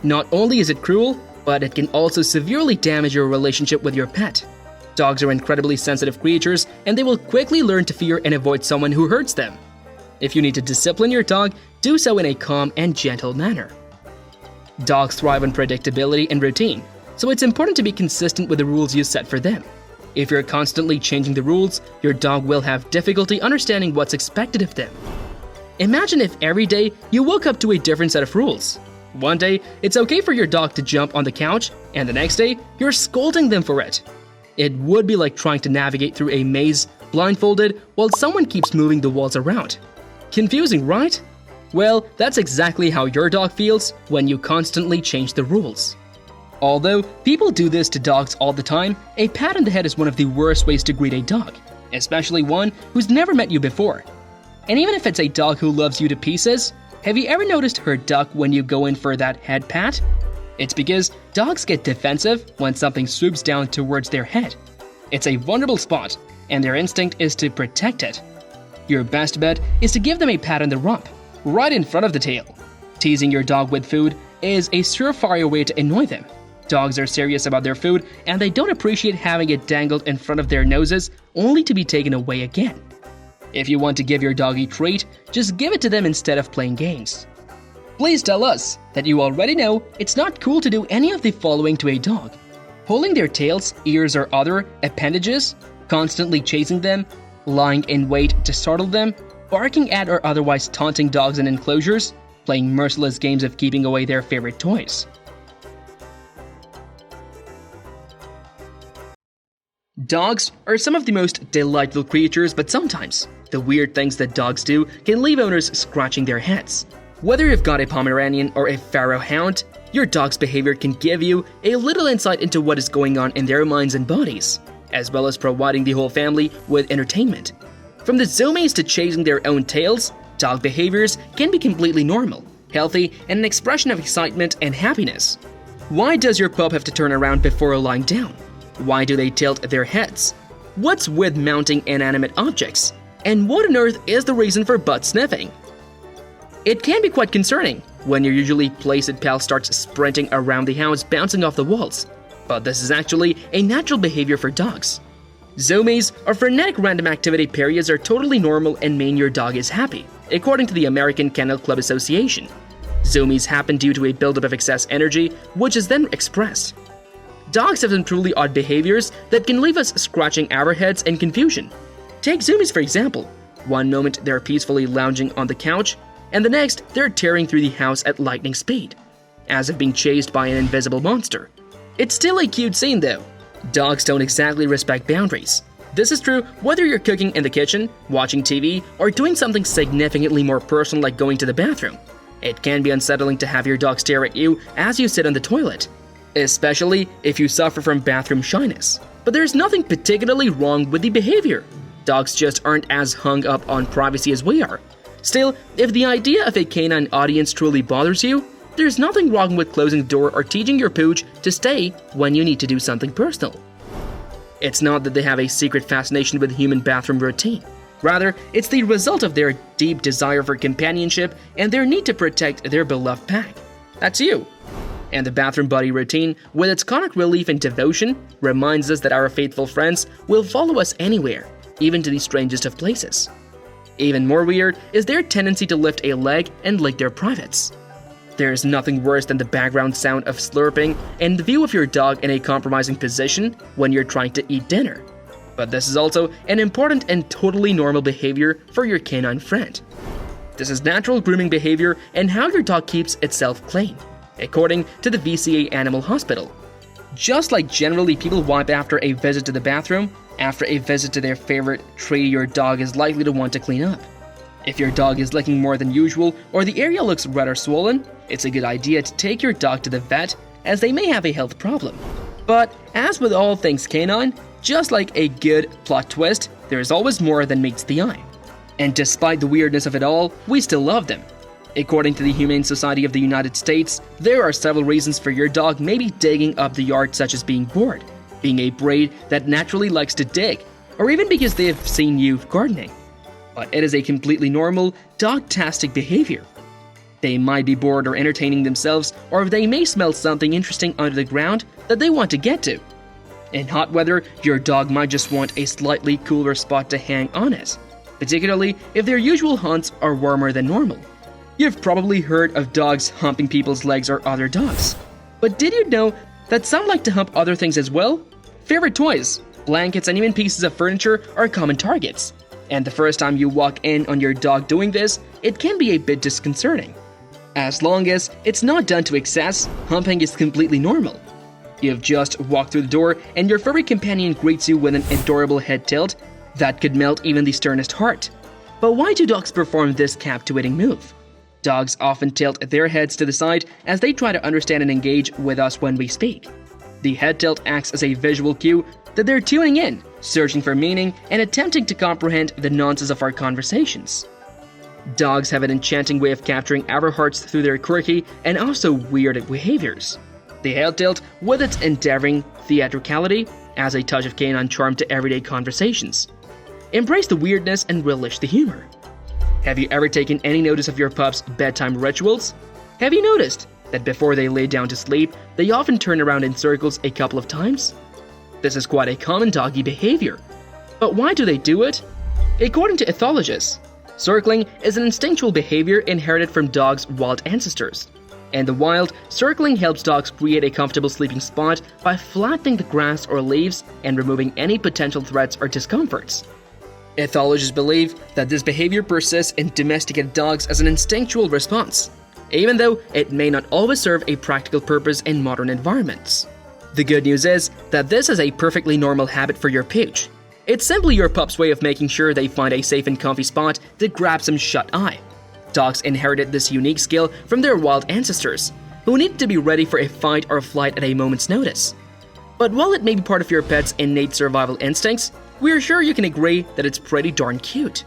Not only is it cruel, but it can also severely damage your relationship with your pet. Dogs are incredibly sensitive creatures, and they will quickly learn to fear and avoid someone who hurts them. If you need to discipline your dog, do so in a calm and gentle manner. Dogs thrive on predictability and routine, so it's important to be consistent with the rules you set for them. If you're constantly changing the rules, your dog will have difficulty understanding what's expected of them. Imagine if every day you woke up to a different set of rules. One day, it's okay for your dog to jump on the couch, and the next day, you're scolding them for it. It would be like trying to navigate through a maze blindfolded while someone keeps moving the walls around. Confusing, right? Well, that's exactly how your dog feels when you constantly change the rules. Although people do this to dogs all the time, a pat on the head is one of the worst ways to greet a dog, especially one who's never met you before. And even if it's a dog who loves you to pieces, have you ever noticed her duck when you go in for that head pat? It's because dogs get defensive when something swoops down towards their head. It's a vulnerable spot, and their instinct is to protect it. Your best bet is to give them a pat on the rump, right in front of the tail. Teasing your dog with food is a surefire way to annoy them. Dogs are serious about their food, and they don't appreciate having it dangled in front of their noses only to be taken away again. If you want to give your dog a treat, just give it to them instead of playing games. Please tell us that you already know it's not cool to do any of the following to a dog: pulling their tails, ears, or other appendages, constantly chasing them, lying in wait to startle them, barking at or otherwise taunting dogs in enclosures, playing merciless games of keeping away their favorite toys. Dogs are some of the most delightful creatures, but sometimes the weird things that dogs do can leave owners scratching their heads. Whether you've got a Pomeranian or a Pharaoh hound, your dog's behavior can give you a little insight into what is going on in their minds and bodies, as well as providing the whole family with entertainment. From the zoomies to chasing their own tails, dog behaviors can be completely normal, healthy, and an expression of excitement and happiness. Why does your pup have to turn around before lying down? Why do they tilt their heads? What's with mounting inanimate objects? And what on earth is the reason for butt sniffing? It can be quite concerning when your usually placid pal starts sprinting around the house bouncing off the walls. But this is actually a natural behavior for dogs. Zoomies, or frenetic random activity periods, are totally normal and mean your dog is happy, according to the American Kennel Club Association. Zoomies happen due to a buildup of excess energy, which is then expressed. Dogs have some truly odd behaviors that can leave us scratching our heads in confusion. Take zoomies for example. One moment they're peacefully lounging on the couch, and the next they're tearing through the house at lightning speed, as if being chased by an invisible monster. It's still a cute scene though. Dogs don't exactly respect boundaries. This is true whether you're cooking in the kitchen, watching TV, or doing something significantly more personal like going to the bathroom. It can be unsettling to have your dog stare at you as you sit on the toilet, especially if you suffer from bathroom shyness. But there's nothing particularly wrong with the behavior. Dogs just aren't as hung up on privacy as we are. Still, if the idea of a canine audience truly bothers you, there's nothing wrong with closing the door or teaching your pooch to stay when you need to do something personal. It's not that they have a secret fascination with human bathroom routine. Rather, it's the result of their deep desire for companionship and their need to protect their beloved pack. That's you. And the bathroom buddy routine, with its comic relief and devotion, reminds us that our faithful friends will follow us anywhere, even to the strangest of places. Even more weird is their tendency to lift a leg and lick their privates. There's nothing worse than the background sound of slurping and the view of your dog in a compromising position when you're trying to eat dinner. But this is also an important and totally normal behavior for your canine friend. This is natural grooming behavior and how your dog keeps itself clean, according to the VCA Animal Hospital. Just like generally people wipe after a visit to the bathroom, after a visit to their favorite tree, your dog is likely to want to clean up. If your dog is licking more than usual or the area looks red or swollen, it's a good idea to take your dog to the vet, as they may have a health problem. But as with all things canine, just like a good plot twist, there is always more than meets the eye. And despite the weirdness of it all, we still love them. According to the Humane Society of the United States, there are several reasons for your dog maybe digging up the yard, such as being bored, being a breed that naturally likes to dig, or even because they have seen you gardening. But it is a completely normal, dog-tastic behavior. They might be bored or entertaining themselves, or they may smell something interesting under the ground that they want to get to. In hot weather, your dog might just want a slightly cooler spot to hang on it, particularly if their usual haunts are warmer than normal. You've probably heard of dogs humping people's legs or other dogs. But did you know that some like to hump other things as well? Favorite toys, blankets, and even pieces of furniture are common targets. And the first time you walk in on your dog doing this, it can be a bit disconcerting. As long as it's not done to excess, humping is completely normal. You've just walked through the door and your furry companion greets you with an adorable head tilt that could melt even the sternest heart. But why do dogs perform this captivating move? Dogs often tilt their heads to the side as they try to understand and engage with us when we speak. The head tilt acts as a visual cue that they're tuning in, searching for meaning, and attempting to comprehend the nuances of our conversations. Dogs have an enchanting way of capturing our hearts through their quirky and also weird behaviors. The head tilt, with its endearing theatricality, adds a touch of canine charm to everyday conversations. Embrace the weirdness and relish the humor. Have you ever taken any notice of your pup's bedtime rituals? Have you noticed that before they lay down to sleep, they often turn around in circles a couple of times? This is quite a common doggy behavior. But why do they do it? According to ethologists, circling is an instinctual behavior inherited from dogs' wild ancestors. In the wild, circling helps dogs create a comfortable sleeping spot by flattening the grass or leaves and removing any potential threats or discomforts. Ethologists believe that this behavior persists in domesticated dogs as an instinctual response, even though it may not always serve a practical purpose in modern environments. The good news is that this is a perfectly normal habit for your pooch. It's simply your pup's way of making sure they find a safe and comfy spot that grabs them shut-eye. Dogs inherited this unique skill from their wild ancestors, who needed to be ready for a fight or flight at a moment's notice. But while it may be part of your pet's innate survival instincts, we're sure you can agree that it's pretty darn cute.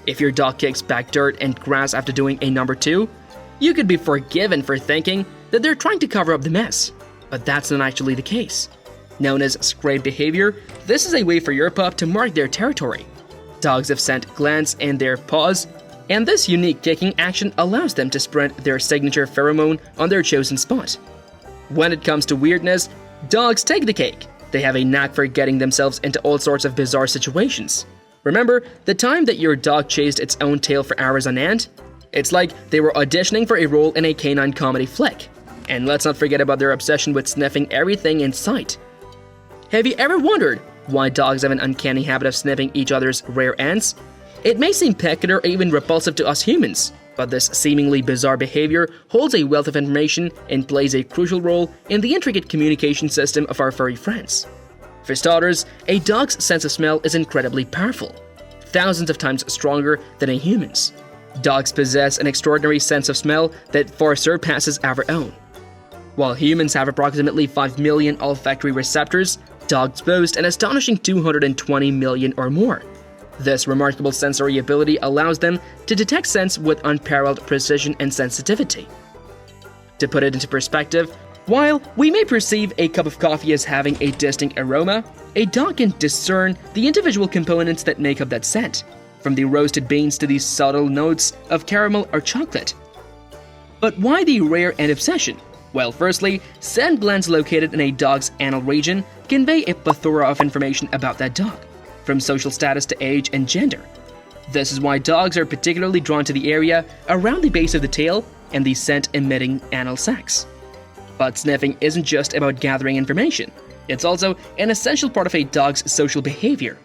If your dog kicks back dirt and grass after doing a number 2, you could be forgiven for thinking that they're trying to cover up the mess. But that's not actually the case. Known as scrape behavior, this is a way for your pup to mark their territory. Dogs have scent glands in their paws, and this unique kicking action allows them to spread their signature pheromone on their chosen spot. When it comes to weirdness, dogs take the cake. They have a knack for getting themselves into all sorts of bizarre situations. Remember the time that your dog chased its own tail for hours on end? It's like they were auditioning for a role in a canine comedy flick. And let's not forget about their obsession with sniffing everything in sight. Have you ever wondered why dogs have an uncanny habit of sniffing each other's rear ends? It may seem peculiar or even repulsive to us humans, but this seemingly bizarre behavior holds a wealth of information and plays a crucial role in the intricate communication system of our furry friends. For starters, a dog's sense of smell is incredibly powerful, thousands of times stronger than a human's. Dogs possess an extraordinary sense of smell that far surpasses our own. While humans have approximately 5 million olfactory receptors, dogs boast an astonishing 220 million or more. This remarkable sensory ability allows them to detect scents with unparalleled precision and sensitivity. To put it into perspective, While we may perceive a cup of coffee as having a distinct aroma, a dog can discern the individual components that make up that scent, from the roasted beans to the subtle notes of caramel or chocolate. But why the rare and obsession? Well, firstly, scent glands located in a dog's anal region convey a plethora of information about that dog, from social status to age and gender. This is why dogs are particularly drawn to the area around the base of the tail and the scent-emitting anal sacs. But sniffing isn't just about gathering information. It's also an essential part of a dog's social behavior.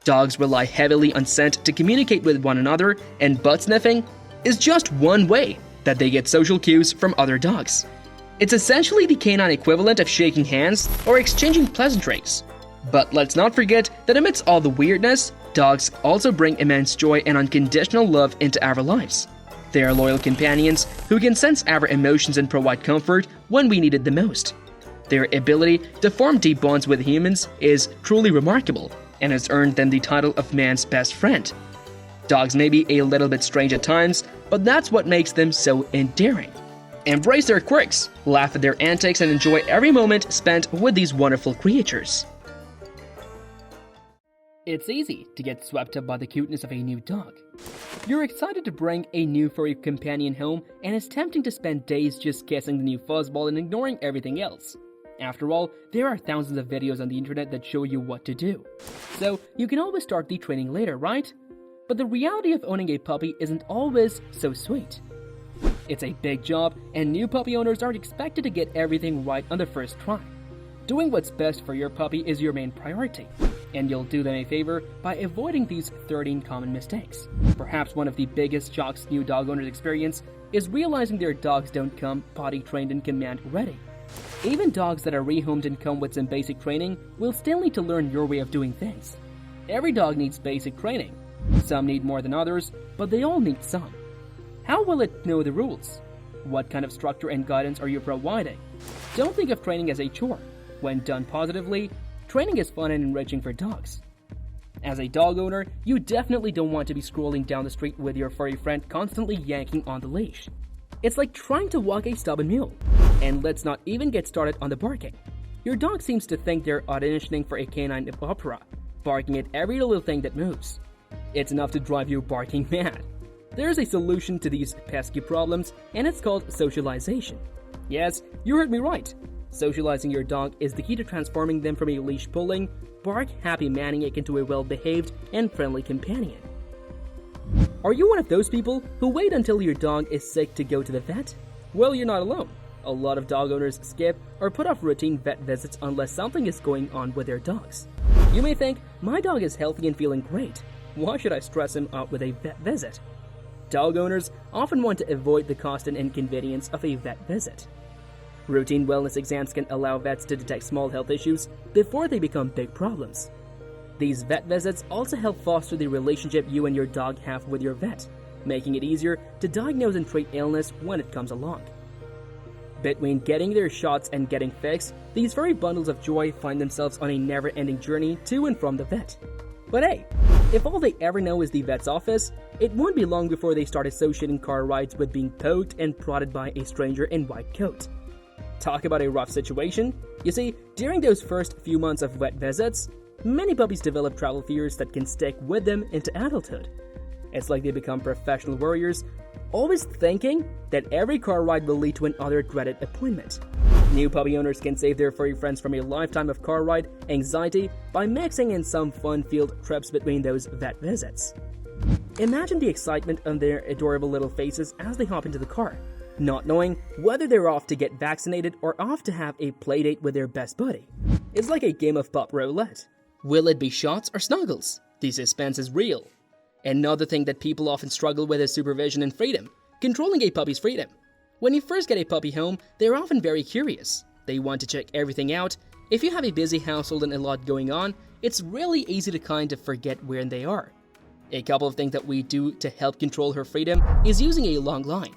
Dogs rely heavily on scent to communicate with one another, and butt sniffing is just one way that they get social cues from other dogs. It's essentially the canine equivalent of shaking hands or exchanging pleasantries. But let's not forget that amidst all the weirdness, dogs also bring immense joy and unconditional love into our lives. They are loyal companions who can sense our emotions and provide comfort when we need it the most. Their ability to form deep bonds with humans is truly remarkable and has earned them the title of man's best friend. Dogs may be a little bit strange at times, but that's what makes them so endearing. Embrace their quirks, laugh at their antics, and enjoy every moment spent with these wonderful creatures. It's easy to get swept up by the cuteness of a new dog. You're excited to bring a new furry companion home, and it's tempting to spend days just kissing the new fuzzball and ignoring everything else. After all, there are thousands of videos on the internet that show you what to do. So, you can always start the training later, right? But the reality of owning a puppy isn't always so sweet. It's a big job, and new puppy owners aren't expected to get everything right on the first try. Doing what's best for your puppy is your main priority, and you'll do them a favor by avoiding these 13 common mistakes. Perhaps one of the biggest shocks new dog owners experience is realizing their dogs don't come potty trained and command ready. Even dogs that are rehomed and come with some basic training will still need to learn your way of doing things. Every dog needs basic training. Some need more than others, but they all need some. How will it know the rules? What kind of structure and guidance are you providing? Don't think of training as a chore. When done positively, training is fun and enriching for dogs. As a dog owner, you definitely don't want to be scrolling down the street with your furry friend constantly yanking on the leash. It's like trying to walk a stubborn mule. And let's not even get started on the barking. Your dog seems to think they're auditioning for a canine opera, barking at every little thing that moves. It's enough to drive you barking mad. There's a solution to these pesky problems, and it's called socialization. Yes, you heard me right. Socializing your dog is the key to transforming them from a leash-pulling, bark-happy maniac into a well-behaved and friendly companion. Are you one of those people who wait until your dog is sick to go to the vet? Well, you're not alone. A lot of dog owners skip or put off routine vet visits unless something is going on with their dogs. You may think, my dog is healthy and feeling great. Why should I stress him out with a vet visit? Dog owners often want to avoid the cost and inconvenience of a vet visit. Routine wellness exams can allow vets to detect small health issues before they become big problems. These vet visits also help foster the relationship you and your dog have with your vet, making it easier to diagnose and treat illness when it comes along. Between getting their shots and getting fixed, these furry bundles of joy find themselves on a never-ending journey to and from the vet. But hey, if all they ever know is the vet's office, it won't be long before they start associating car rides with being poked and prodded by a stranger in white coat. Talk about a rough situation. You see, during those first few months of vet visits, many puppies develop travel fears that can stick with them into adulthood. It's like they become professional warriors, always thinking that every car ride will lead to another dreaded appointment. New puppy owners can save their furry friends from a lifetime of car ride anxiety by mixing in some fun-filled trips between those vet visits. Imagine the excitement on their adorable little faces as they hop into the car, not knowing whether they're off to get vaccinated or off to have a playdate with their best buddy. It's like a game of pup roulette. Will it be shots or snuggles? The suspense is real. Another thing that people often struggle with is supervision and freedom, controlling a puppy's freedom. When you first get a puppy home, they're often very curious. They want to check everything out. If you have a busy household and a lot going on, it's really easy to kind of forget where they are. A couple of things that we do to help control her freedom is using a long line.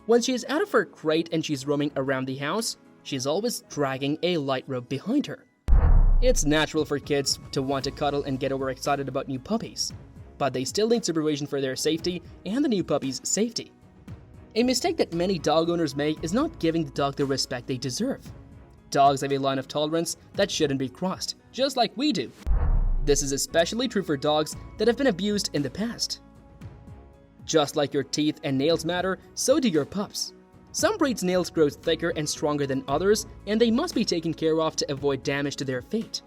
When she is out of her crate and she's roaming around the house, she's always dragging a light rope behind her. It's natural for kids to want to cuddle and get overexcited about new puppies, but they still need supervision for their safety and the new puppy's safety. A mistake that many dog owners make is not giving the dog the respect they deserve. Dogs have a line of tolerance that shouldn't be crossed, just like we do. This is especially true for dogs that have been abused in the past. Just like your teeth and nails matter, so do your pups. Some breeds' nails grow thicker and stronger than others, and they must be taken care of to avoid damage to their fate.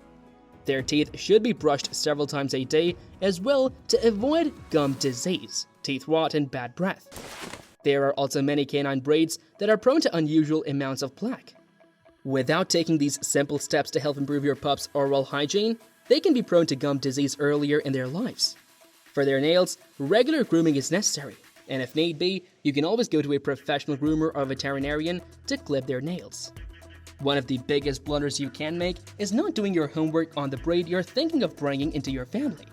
Their teeth should be brushed several times a day as well to avoid gum disease, teeth rot, and bad breath. There are also many canine breeds that are prone to unusual amounts of plaque. Without taking these simple steps to help improve your pup's oral hygiene, they can be prone to gum disease earlier in their lives. For their nails, regular grooming is necessary, and if need be, you can always go to a professional groomer or veterinarian to clip their nails. One of the biggest blunders you can make is not doing your homework on the breed you're thinking of bringing into your family.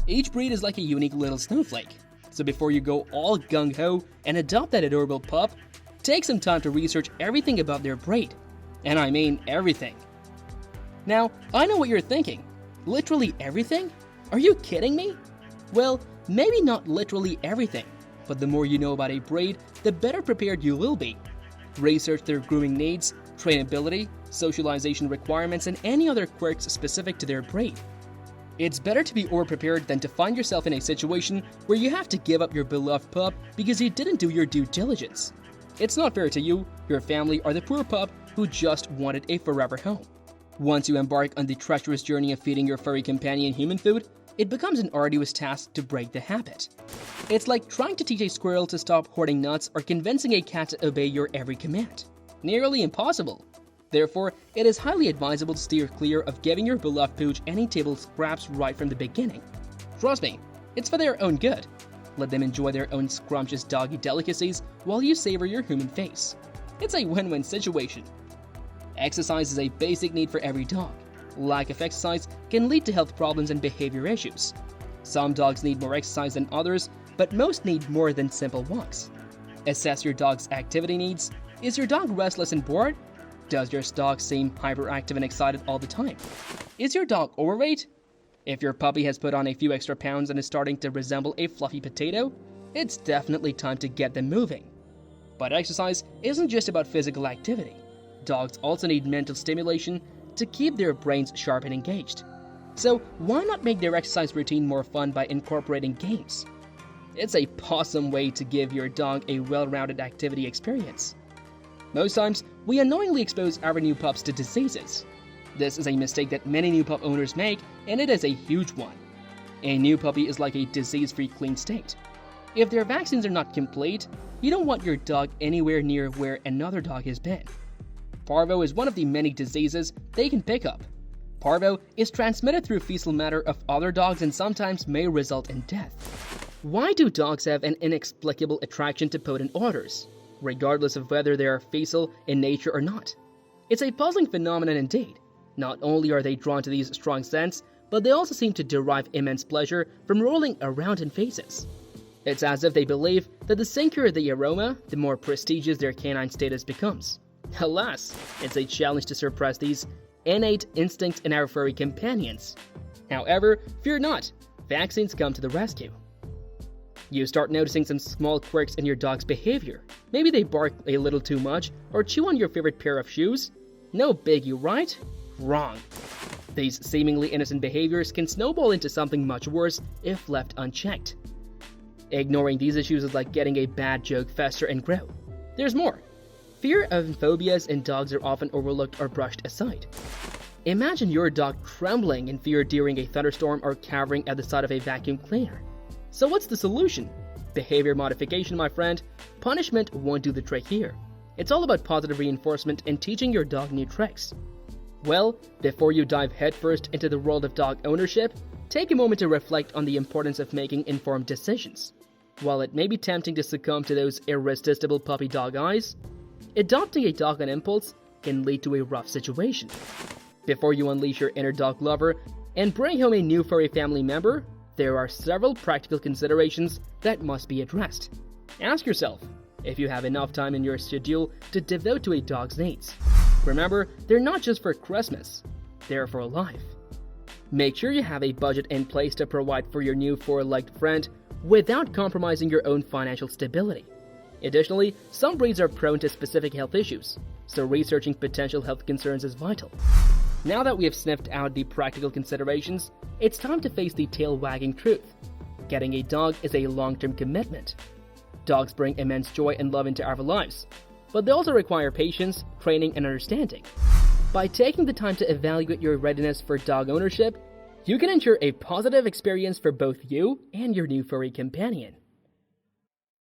Each breed is like a unique little snowflake, so before you go all gung-ho and adopt that adorable pup, take some time to research everything about their breed. And I mean everything. Now, I know what you're thinking. Literally everything? Are you kidding me? Well, maybe not literally everything, but the more you know about a breed, the better prepared you will be. Research their grooming needs, trainability, socialization requirements, and any other quirks specific to their breed. It's better to be over-prepared than to find yourself in a situation where you have to give up your beloved pup because you didn't do your due diligence. It's not fair to you, your family, or the poor pup who just wanted a forever home. Once you embark on the treacherous journey of feeding your furry companion human food, it becomes an arduous task to break the habit. It's like trying to teach a squirrel to stop hoarding nuts or convincing a cat to obey your every command. Nearly impossible. Therefore, it is highly advisable to steer clear of giving your beloved pooch any table scraps right from the beginning. Trust me, it's for their own good. Let them enjoy their own scrumptious doggy delicacies while you savor your human face. It's a win-win situation. Exercise is a basic need for every dog. Lack of exercise can lead to health problems and behavior issues. Some dogs need more exercise than others, but most need more than simple walks. Assess your dog's activity needs. Is your dog restless and bored? Does your dog seem hyperactive and excited all the time? Is your dog overweight? If your puppy has put on a few extra pounds and is starting to resemble a fluffy potato, it's definitely time to get them moving. But exercise isn't just about physical activity. Dogs also need mental stimulation to keep their brains sharp and engaged. So why not make their exercise routine more fun by incorporating games? It's a awesome way to give your dog a well-rounded activity experience. Most times, we unknowingly expose our new pups to diseases. This is a mistake that many new pup owners make, and it is a huge one. A new puppy is like a disease-free clean state. If their vaccines are not complete, you don't want your dog anywhere near where another dog has been. Parvo is one of the many diseases they can pick up. Parvo is transmitted through fecal matter of other dogs and sometimes may result in death. Why do dogs have an inexplicable attraction to potent odors, regardless of whether they are fecal in nature or not? It's a puzzling phenomenon indeed. Not only are they drawn to these strong scents, but they also seem to derive immense pleasure from rolling around in faces. It's as if they believe that the stinkier the aroma, the more prestigious their canine status becomes. Alas, it's a challenge to suppress these innate instincts in our furry companions. However, fear not, vaccines come to the rescue. You start noticing some small quirks in your dog's behavior. Maybe they bark a little too much or chew on your favorite pair of shoes. No biggie, right? Wrong. These seemingly innocent behaviors can snowball into something much worse if left unchecked. Ignoring these issues is like getting a bad joke fester and grow. There's more. Fear and phobias in dogs are often overlooked or brushed aside. Imagine your dog trembling in fear during a thunderstorm or cowering at the sight of a vacuum cleaner. So what's the solution? Behavior modification, my friend. Punishment won't do the trick here. It's all about positive reinforcement and teaching your dog new tricks. Well, before you dive headfirst into the world of dog ownership, take a moment to reflect on the importance of making informed decisions. While it may be tempting to succumb to those irresistible puppy dog eyes, adopting a dog on impulse can lead to a rough situation. Before you unleash your inner dog lover and bring home a new furry family member, there are several practical considerations that must be addressed. Ask yourself if you have enough time in your schedule to devote to a dog's needs. Remember, they're not just for Christmas, they're for life. Make sure you have a budget in place to provide for your new four-legged friend without compromising your own financial stability. Additionally, some breeds are prone to specific health issues, so researching potential health concerns is vital. Now that we have sniffed out the practical considerations, it's time to face the tail-wagging truth. Getting a dog is a long-term commitment. Dogs bring immense joy and love into our lives, but they also require patience, training, and understanding. By taking the time to evaluate your readiness for dog ownership, you can ensure a positive experience for both you and your new furry companion.